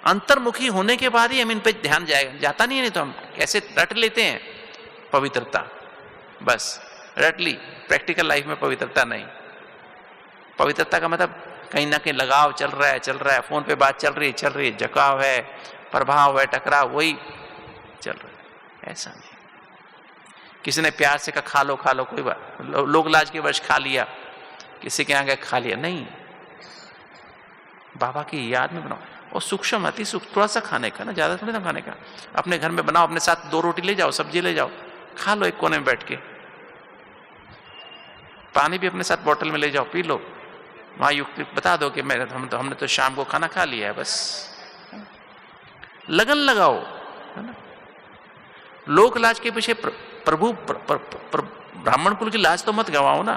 अंतर्मुखी होने के बाद ही हम इन पे ध्यान जाता नहीं है, नहीं तो हम कैसे रट लेते हैं पवित्रता, बस रट ली, प्रैक्टिकल लाइफ में पवित्रता नहीं। पवित्रता का मतलब कहीं ना कहीं लगाव चल रहा है, फोन पे बात चल रही है, झुकाव है, प्रभाव है, टकराव, वही चल रहा है, ऐसा नहीं। किसी ने प्यार से कहा खा लो, कोई बात, लोग लाज के वश खा लिया, किसी के यहाँ गए खा लिया, नहीं, बाबा की याद में बनाओ, और सूक्ष्म, अति सूक्ष्म, थोड़ा सा खाने का ना, ज्यादा थोड़ी ना खाने का। अपने घर में बनाओ, अपने साथ 2 रोटी ले जाओ, सब्जी ले जाओ, खा लो एक कोने में बैठ के, पानी भी अपने साथ बोतल में ले जाओ, पी लो, वहां युक्ति बता दो कि हमने तो शाम को खाना खा लिया है, बस लगन लगाओ, है ना। लोक लाज के पीछे प्रभु ब्राह्मण कुल की लाज तो मत गवाओ ना।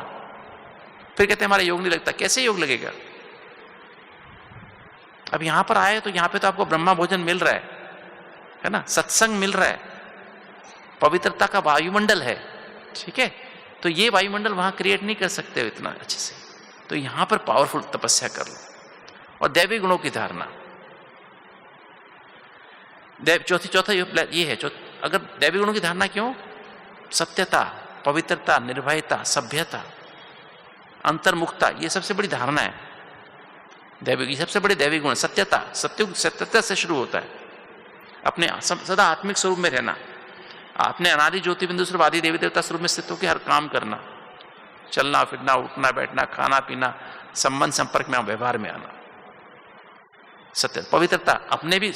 फिर कहते हमारा योग नहीं लगता, कैसे योग लगेगा? अब यहां पर आए तो यहां पे तो आपको ब्रह्मा भोजन मिल रहा है ना, सत्संग मिल रहा है, पवित्रता का वायुमंडल है, ठीक है। तो ये वायुमंडल वहाँ क्रिएट नहीं कर सकते हो इतना अच्छे से, तो यहाँ पर पावरफुल तपस्या कर लो। और दैवी गुणों की धारणा, चौथा ये है, अगर दैवी गुणों की धारणा क्यों? सत्यता, पवित्रता, निर्भयता, सभ्यता, अंतर्मुखता, ये सबसे बड़ी धारणा है दैवी की। सबसे बड़े दैवी गुण सत्यता, सत्यता से शुरू होता है। अपने सदा आत्मिक स्वरूप में रहना, अपने अनादि ज्योति बिंदु स्वरूप आदि देवी देवता स्वरूप में स्थित होकर हर काम करना, चलना फिरना, उठना बैठना, खाना पीना, संबंध संपर्क में, व्यवहार में आना। सत्य, पवित्रता, अपने भी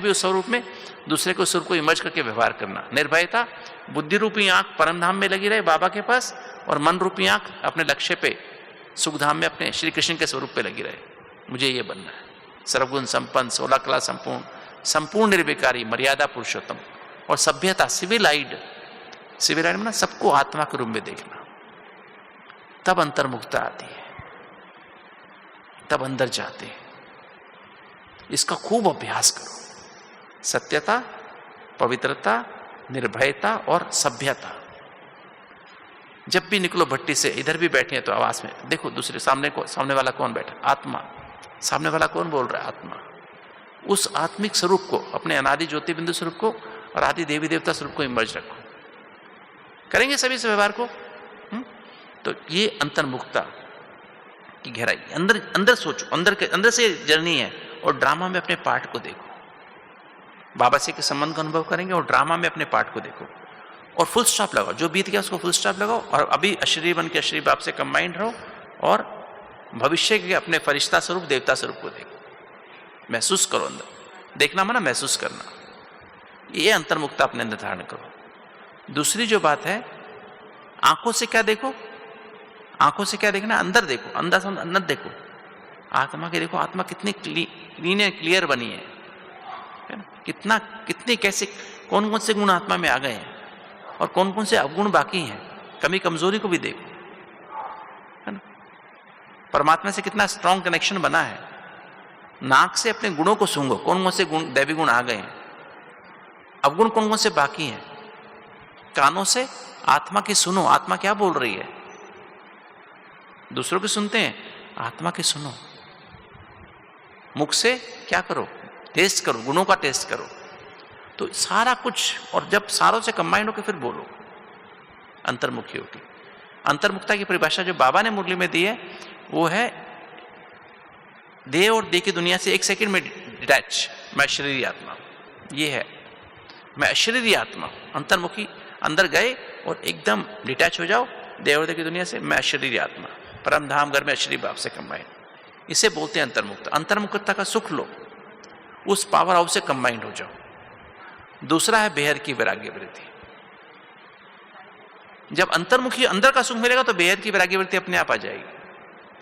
उस स्वरूप में, दूसरे को स्वरूप को इमर्ज करके व्यवहार करना। निर्भयता, बुद्धि रूपी आंख परमधाम में लगी रहे बाबा के पास, और मन रूपी आंख अपने लक्ष्य पे, सुखधाम में अपने श्री कृष्ण के स्वरूप पे लगी रहे। मुझे ये बनना है। सर्वगुण संपन्न, 16 कला संपूर्ण, संपूर्ण निर्विकारी, मर्यादा पुरुषोत्तम। और सभ्यता, सिविलाइड में ना सबको आत्मा के रूप में देखना। तब अंतर्मुखता आती है, तब अंदर जाते हैं। इसका खूब अभ्यास करो। सत्यता, पवित्रता, निर्भयता और सभ्यता। जब भी निकलो भट्टी से, इधर भी बैठे हैं तो आवाज में देखो दूसरे सामने वाला कौन बैठा? आत्मा। सामने वाला कौन बोल रहा है? आत्मा। उस आत्मिक स्वरूप को, अपने अनादि ज्योति बिंदु स्वरूप को और आदि देवी देवता स्वरूप को इमर्ज रखो। करेंगे सभी से व्यवहार को। तो ये अंतर्मुखता की गहराई, अंदर सोचो, अंदर से जर्नी है। और ड्रामा में अपने पार्ट को देखो। बाबा से के संबंध का अनुभव करेंगे और ड्रामा में अपने पार्ट को देखो। और फुल स्टॉप लगाओ, जो बीत गया उसको फुल स्टॉप लगाओ। और अभी अशरीरी बन के अशरीरी बाप से कंबाइंड रहो। और भविष्य के अपने फरिश्ता स्वरूप, देवता स्वरूप को देखो, महसूस करो। अंदर देखना माना महसूस करना। ये अंतर्मुखता अपने अंदर धारण करो। दूसरी जो बात है, आंखों से क्या देखो? आंखों से क्या देखना? अंदर देखो, अंदर देखो, आत्मा के देखो। आत्मा कितनी क्लीन है, क्लियर बनी है ना? कितने कैसे, कौन कौन से गुण आत्मा में आ गए हैं और कौन कौन से अवगुण बाकी हैं। कमी कमजोरी को भी देखो, है ना? परमात्मा से कितना स्ट्रॉन्ग कनेक्शन बना है। नाक से अपने गुणों को सूंघो, कौन कौन से गुण, दैवी गुण आ गए हैं, अवगुण कौन कौन से बाकी हैं। कानों से आत्मा की सुनो, आत्मा क्या बोल रही है। दूसरों की सुनते हैं, आत्मा की सुनो। मुख से क्या करो? टेस्ट करो, गुणों का टेस्ट करो। तो सारा कुछ, और जब सारों से कंबाइंड होकर फिर बोलो अंतर्मुखी होकर। अंतर्मुखता की परिभाषा जो बाबा ने मुरली में दी है वो है, देह और देह की दुनिया से एक सेकंड में डिटैच। मैं शरीरी आत्मा, ये है मैं अशरीरी आत्मा। अंतर्मुखी, अंदर गए और एकदम डिटैच हो जाओ देह और देह की दुनिया से। मैं अशरीरी आत्मा, परम धाम घर में अशरीरी भाव से कंबाइंड। इसे बोलते हैं अंतर्मुक्त। अंतर्मुक्तता का सुख लो, उस पावर हाउस से कंबाइंड हो जाओ। दूसरा है बेहद की वैराग्य वृत्ति। जब अंतर्मुखी अंदर का सुख मिलेगा तो बेहद की वैराग्य वृत्ति अपने आप आ जाएगी,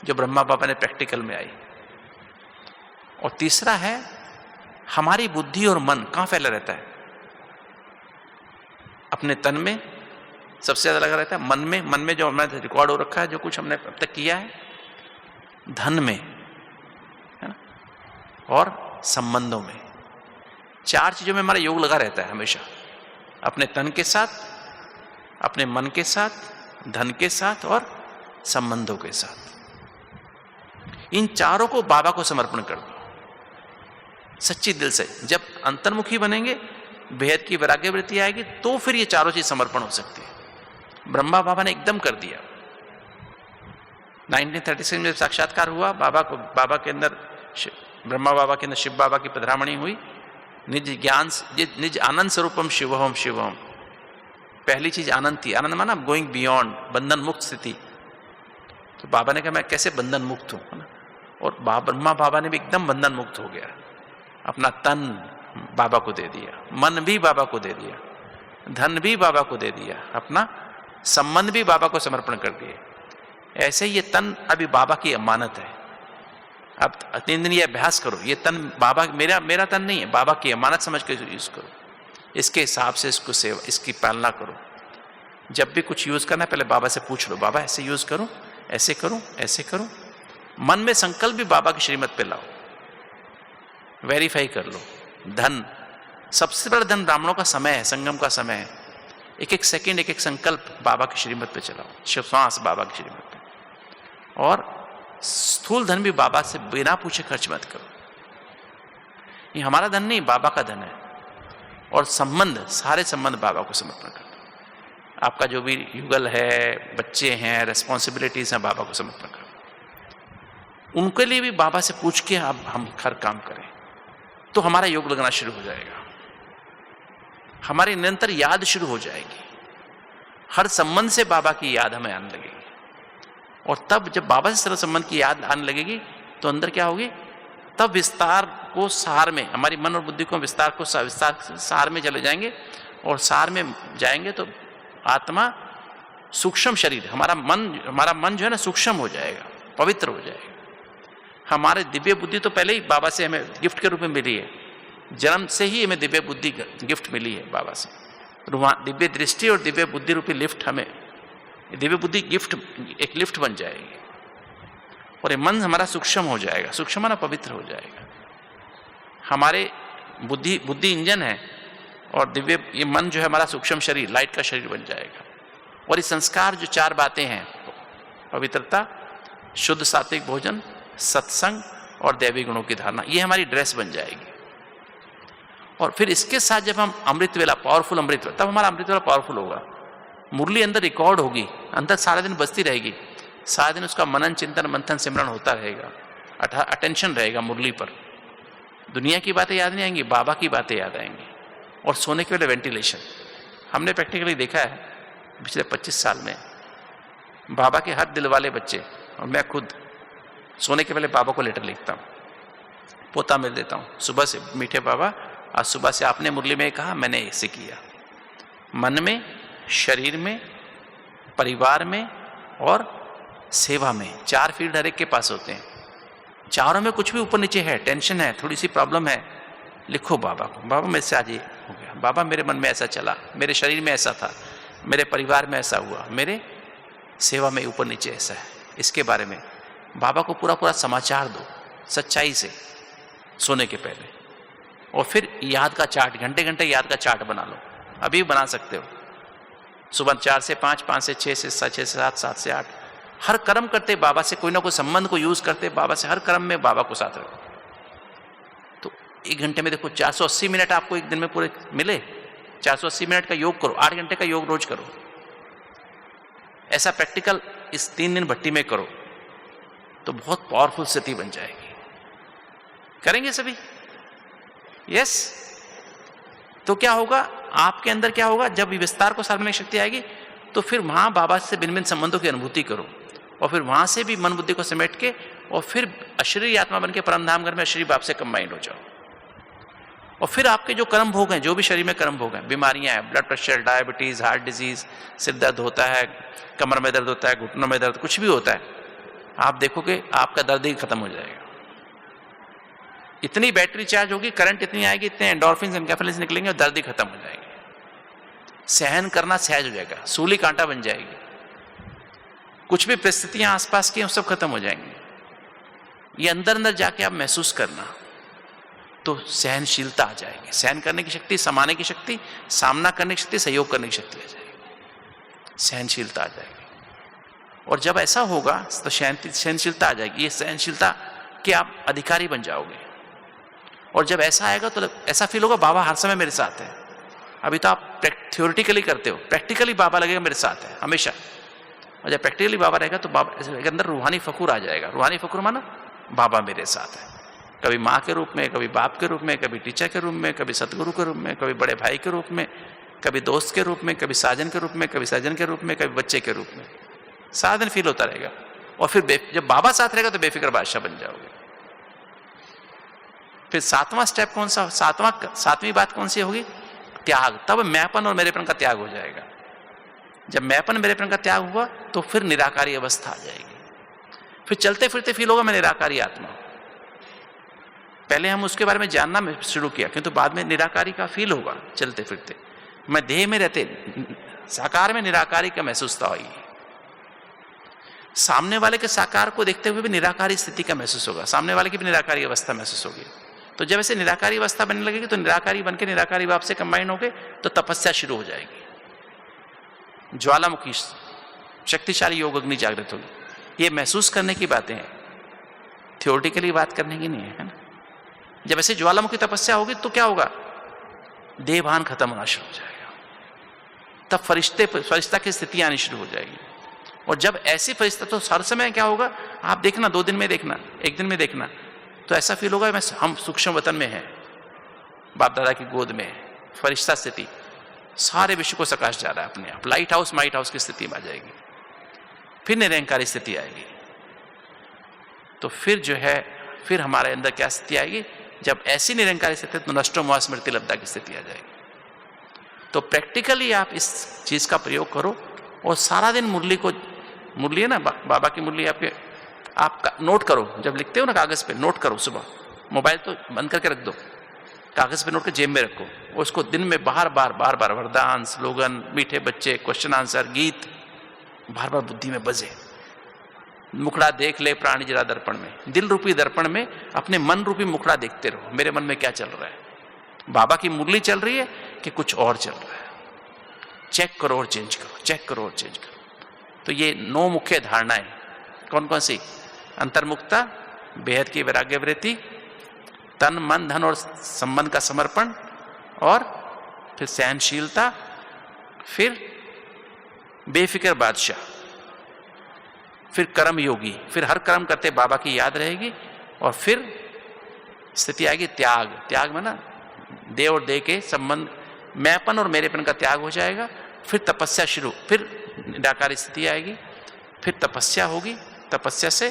जो ब्रह्मा बाबा ने प्रैक्टिकल में आई। और तीसरा है, हमारी बुद्धि और मन कहां फैला रहता है? अपने तन में सबसे ज्यादा लगा रहता है, मन में जो हमारे रिकॉर्ड हो रखा है, जो कुछ हमने अब तक किया है, धन में, है ना, और संबंधों में। चार चीजों में हमारा योग लगा रहता है हमेशा, अपने तन के साथ, अपने मन के साथ, धन के साथ और संबंधों के साथ। इन चारों को बाबा को समर्पण कर दो सच्ची दिल से। जब अंतर्मुखी बनेंगे, बेहद की वैराग्य वृत्ति आएगी, तो फिर ये चारों चीज समर्पण हो सकती है। ब्रह्मा बाबा ने एकदम कर दिया। 1936 में साक्षात्कार हुआ बाबा के अंदर, ब्रह्मा बाबा के अंदर शिव बाबा की पधरामणी हुई। निज ज्ञान, निज आनंद स्वरूपम शिवहम शिवहम। पहली चीज आनंद थी। आनंद माना गोइंग बियॉन्ड, बंधन मुक्त स्थिति। तो बाबा ने कहा मैं कैसे बंधन मुक्त हूं, है ना? और ब्रह्मा बाबा ने भी एकदम बंधन मुक्त हो गया। अपना तन बाबा को दे दिया, मन भी बाबा को दे दिया, धन भी बाबा को दे दिया, अपना संबंध भी बाबा को समर्पण कर दिए। ऐसे ये तन अभी बाबा की अमानत है। अब 3 दिन ये अभ्यास करो। ये तन बाबा, मेरा तन नहीं है, बाबा की अमानत समझ के यूज करो। इसके हिसाब से इसको सेवा, इसकी पालना करो। जब भी कुछ यूज करना है पहले बाबा से पूछ लो, बाबा ऐसे यूज करूं, ऐसे करूं, ऐसे करूं। मन में संकल्प भी बाबा की श्रीमत पे लाओ, वेरीफाई कर लो। धन, सबसे बड़ा धन ब्राह्मणों का समय है, संगम का समय है। एक एक सेकंड, एक एक संकल्प बाबा के श्रीमत पे चलाओ, श्वास बाबा के श्रीमत पे। और स्थूल धन भी बाबा से बिना पूछे खर्च मत करो। ये हमारा धन नहीं, बाबा का धन है। और संबंध, सारे संबंध बाबा को समर्पण कर दो। आपका जो भी युगल है, बच्चे हैं, रेस्पॉन्सिबिलिटीज हैं, बाबा को समर्पण करो। उनके लिए भी बाबा से पूछ के आप हम हर काम करें तो हमारा योग लगना शुरू हो जाएगा, हमारी निरंतर याद शुरू हो जाएगी। हर संबंध से बाबा की याद हमें आने लगेगी। और तब जब बाबा से सरल संबंध की याद आने लगेगी तो अंदर क्या होगी, तब विस्तार को सार में, हमारी मन और बुद्धि को विस्तार सार में चले जाएंगे। और सार में जाएंगे तो आत्मा, सूक्ष्म शरीर, हमारा मन जो है ना सूक्ष्म हो जाएगा, पवित्र हो जाएगा। हमारे दिव्य बुद्धि तो पहले ही बाबा से हमें गिफ्ट के रूप में मिली है, जन्म से ही हमें दिव्य बुद्धि गिफ्ट मिली है बाबा से। दिव्य दृष्टि और दिव्य बुद्धि रूपी लिफ्ट, हमें दिव्य बुद्धि गिफ्ट, एक लिफ्ट बन जाएगी। और ये मन हमारा सूक्ष्म हो जाएगा, सूक्ष्म माना पवित्र हो जाएगा। हमारे बुद्धि इंजन है और दिव्य, ये मन जो है हमारा सूक्ष्म शरीर, लाइट का शरीर बन जाएगा। और ये संस्कार जो 4 बातें हैं, पवित्रता, शुद्ध सात्विक भोजन, सत्संग और दैवी गुणों की धारणा, ये हमारी ड्रेस बन जाएगी। और फिर इसके साथ जब हम अमृत वेला, पावरफुल अमृत, तब हमारा अमृत वेला पावरफुल होगा। मुरली अंदर रिकॉर्ड होगी, अंदर सारा दिन बजती रहेगी, सारा दिन उसका मनन चिंतन मंथन सिमरन होता रहेगा, अटेंशन रहेगा मुरली पर। दुनिया की बातें याद नहीं आएंगी, बाबा की बातें याद आएंगी। और सोने के पहले वेंटिलेशन, हमने प्रैक्टिकली देखा है पिछले 25 साल में, बाबा के हर दिल वाले बच्चे, और मैं खुद सोने के पहले बाबा को लेटर लिखता हूँ, पोता मिल देता हूँ सुबह से, मीठे बाबा आज सुबह से आपने मुरली में कहा, मैंने ऐसे किया। मन में, शरीर में, परिवार में और सेवा में, 4 फील्ड हर एक के पास होते हैं। चारों में कुछ भी ऊपर नीचे है, टेंशन है, थोड़ी सी प्रॉब्लम है, लिखो बाबा को, बाबा मेरे से आज ये हो गया, बाबा मेरे मन में ऐसा चला, मेरे शरीर में ऐसा था, मेरे परिवार में ऐसा हुआ, मेरे सेवा में ऊपर नीचे ऐसा है। इसके बारे में बाबा को पूरा समाचार दो सच्चाई से सोने के पहले। और फिर याद का चार्ट, घंटे घंटे याद का चार्ट बना लो, अभी बना सकते हो। सुबह 4 से 5, 5 से 6 से 7, 6 से 7, 7 से 8, हर कर्म करते बाबा से, कोई ना कोई संबंध को यूज करते बाबा से, हर कर्म में बाबा को साथ रखो। तो 1 घंटे में देखो 480 मिनट आपको एक दिन में पूरे मिले। 480 मिनट का योग करो, 8 घंटे का योग रोज करो। ऐसा प्रैक्टिकल इस 3 दिन भट्टी में करो तो बहुत पावरफुल स्थिति बन जाएगी। करेंगे सभी? यस। तो क्या होगा आपके अंदर, क्या होगा जब विस्तार को साधने की शक्ति आएगी तो फिर वहां बाबा से भिन्न भिन्न संबंधों की अनुभूति करो। और फिर वहां से भी मन बुद्धि को समेट के और फिर अशरीरी आत्मा बन के परमधाम घर में अशरीरी बाप से कंबाइंड हो जाओ। और फिर आपके जो कर्म भोग हैं, जो भी शरीर में कर्म भोग हैं, बीमारियां हैं, blood pressure, diabetes, heart disease, सिर दर्द होता है, कमर में दर्द होता है, घुटनों में दर्द, कुछ भी होता है, आप देखोगे आपका दर्द ही खत्म हो जाएगा। इतनी बैटरी चार्ज होगी, करंट इतनी आएगी, इतने एंडोर्फिन्स, एनकेफेलिन्स निकलेंगे और दर्द ही खत्म हो जाएगी। सहन करना सहज हो जाएगा, सूली कांटा बन जाएगी, कुछ भी परिस्थितियां आसपास की सब खत्म हो जाएंगी। ये अंदर अंदर जाके आप महसूस करना तो सहनशीलता आ जाएगी, सहन करने की शक्ति, समाने की शक्ति, सामना करने की शक्ति, सहयोग करने की शक्ति आ जाएगी, सहनशीलता आ जाएगी। और जब ऐसा होगा तो सहनशीलता आ जाएगी, ये सहनशीलता के आप अधिकारी बन जाओगे। और जब ऐसा आएगा तो ऐसा फील होगा बाबा हर समय मेरे साथ है। अभी तो आप थ्योरेटिकली करते हो, प्रैक्टिकली बाबा लगेगा मेरे साथ है हमेशा। और जब प्रैक्टिकली बाबा रहेगा तो बाबा के अंदर रूहानी फखुर आ जाएगा। रूहानी फखुर माना बाबा मेरे साथ है, कभी माँ के रूप में, कभी बाप के रूप में, कभी टीचर के रूप में, कभी सतगुरु के रूप में, कभी बड़े भाई के रूप में, कभी दोस्त के रूप में, कभी साजन के रूप में, कभी सजन के रूप में, कभी बच्चे के रूप में। सारा दिन फील होता रहेगा। और फिर जब बाबा साथ रहेगा तो बेफिक्र बादशाह बन जाओगे। फिर 7वां स्टेप कौन सा, 7वीं बात कौन सी होगी? त्याग। तब मैंपन और मेरेपन का त्याग हो जाएगा। जब मैंपन मेरेपन का त्याग हुआ तो फिर निराकारी अवस्था आ जाएगी। फिर चलते फिरते फील होगा मैं निराकारी आत्मा। पहले हम उसके बारे में जानना शुरू किया, किंतु बाद में निराकारी का फील होगा चलते फिरते। मैं देह में रहते साकार में निराकारी का महसूस हुई। सामने वाले के साकार को देखते हुए भी निराकारी स्थिति का महसूस होगा, सामने वाले की भी निराकारी अवस्था महसूस होगी। तो जब ऐसे निराकारी अवस्था बनने लगेगी तो निराकारी बनके निराकारी बाप से कंबाइन होके तो तपस्या शुरू हो जाएगी। ज्वालामुखी शक्तिशाली योग अग्नि जागृत होगी। ये महसूस करने की बातें हैं, थियोरिटिकली बात करने की नहीं है ना। जब ऐसे ज्वालामुखी तपस्या होगी तो क्या होगा, देहभान खत्म होना शुरू हो जाएगा, तब फरिश्ता की स्थिति आनी शुरू हो जाएगी। और जब ऐसी फरिश्ता, तो हर समय क्या होगा, आप देखना 2 दिन में देखना, 1 दिन में देखना, तो ऐसा फील होगा हम सूक्ष्म वतन में हैं, बाप दादा की गोद में है, फरिश्ता स्थिति, सारे विश्व को सकाश जा रहा है अपने आप, लाइट हाउस माइट हाउस की स्थिति में आ जाएगी। फिर निरंकारी स्थिति आएगी, तो फिर जो है, फिर हमारे अंदर क्या स्थिति आएगी, जब ऐसी निरंकारी स्थिति, तो नष्टो मोह स्मृति लब्धा की स्थिति आ जाएगी। तो प्रैक्टिकली आप इस चीज का प्रयोग करो और सारा दिन मुरली है ना, बाबा की मुरली आप नोट करो, जब लिखते हो ना कागज पे नोट करो, सुबह मोबाइल तो बंद करके रख दो, कागज पे नोट कर जेब में रखो, उसको दिन में बार बार वरदान, स्लोगन, मीठे बच्चे, क्वेश्चन आंसर, गीत बार बार बुद्धि में बजे। मुखड़ा देख ले प्राणी जरा दर्पण में, दिल रूपी दर्पण में अपने मन रूपी मुखड़ा देखते रहो, मेरे मन में क्या चल रहा है, बाबा की मुरली चल रही है कि कुछ और चल रहा है, चेक करो और चेंज करो, चेक करो और चेंज करो। तो ये 9 मुख्य धारणाएं कौन कौन सी, अंतर्मुखता, बेहद की वैराग्य वृत्ति, तन मन धन और संबंध का समर्पण, और फिर सहनशीलता, फिर बेफिक्र बादशाह, फिर कर्म योगी, फिर हर कर्म करते बाबा की याद रहेगी, और फिर स्थिति आएगी त्याग में ना, दे और दे के संबंध, मैंपन और मेरेपन का त्याग हो जाएगा। फिर तपस्या शुरू, फिर निराकारी स्थिति आएगी, फिर तपस्या होगी, तपस्या से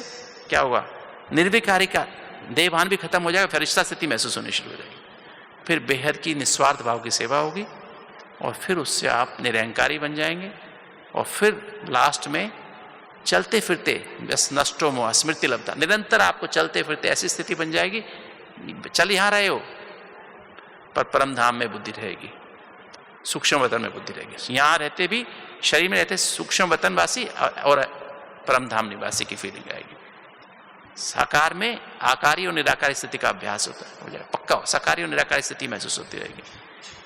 क्या होगा, निर्विकारी का देहभान भी खत्म हो जाएगा, फरिश्ता स्थिति महसूस होनी शुरू हो जाएगी। फिर बेहद की निस्वार्थ भाव की सेवा होगी, और फिर उससे आप निरंकारी बन जाएंगे। और फिर लास्ट में चलते फिरते बस नष्टो मोह स्मृति लब्धा, निरंतर आपको चलते फिरते ऐसी स्थिति बन जाएगी, चल यहाँ रहे हो पर परम धाम में बुद्धि रहेगी, सूक्ष्म वतन में बुद्धि रहेगी। यहाँ रहते भी शरीर में रहते सूक्ष्म वतनवासी और परम धाम निवासी की फीलिंग आएगी। साकार में आकारी और निराकारी स्थिति का अभ्यास हो जाए, पक्का साकारी और निराकारी स्थिति महसूस होती रहेगी।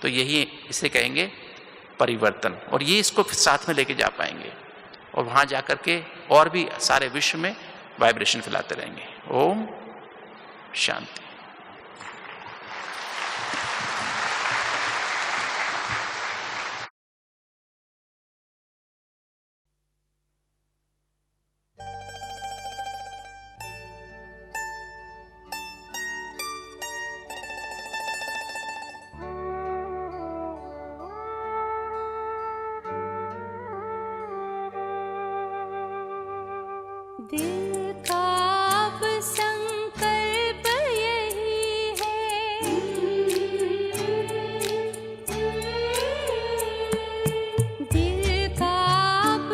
तो यही इसे कहेंगे परिवर्तन, और ये इसको साथ में लेके जा पाएंगे, और वहां जाकर के और भी सारे विश्व में वाइब्रेशन फैलाते रहेंगे। ओम शांति। दिल का अब संकल्प यही है, दिल का अब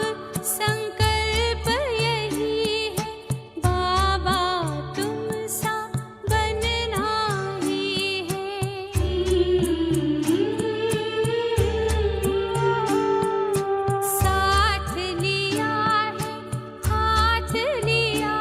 संकल्प यही है, बाबा तुम सा बनना ही है। साथ लिया है, हाथ लिया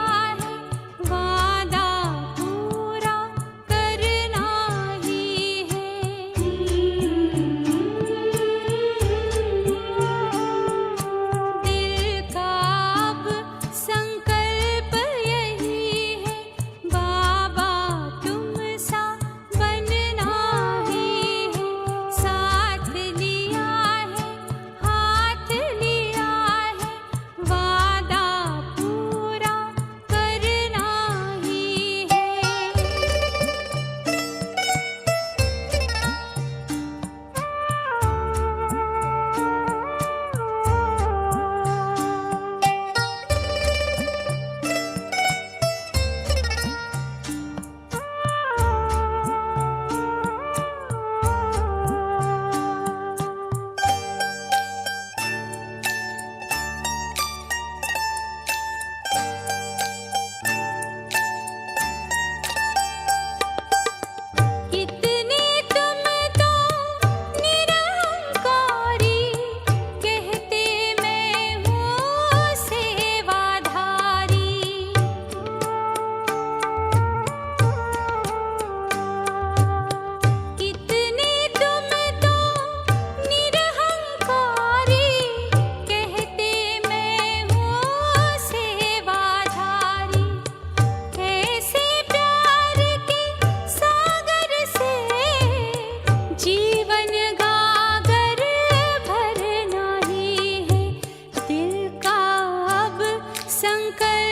संकल्प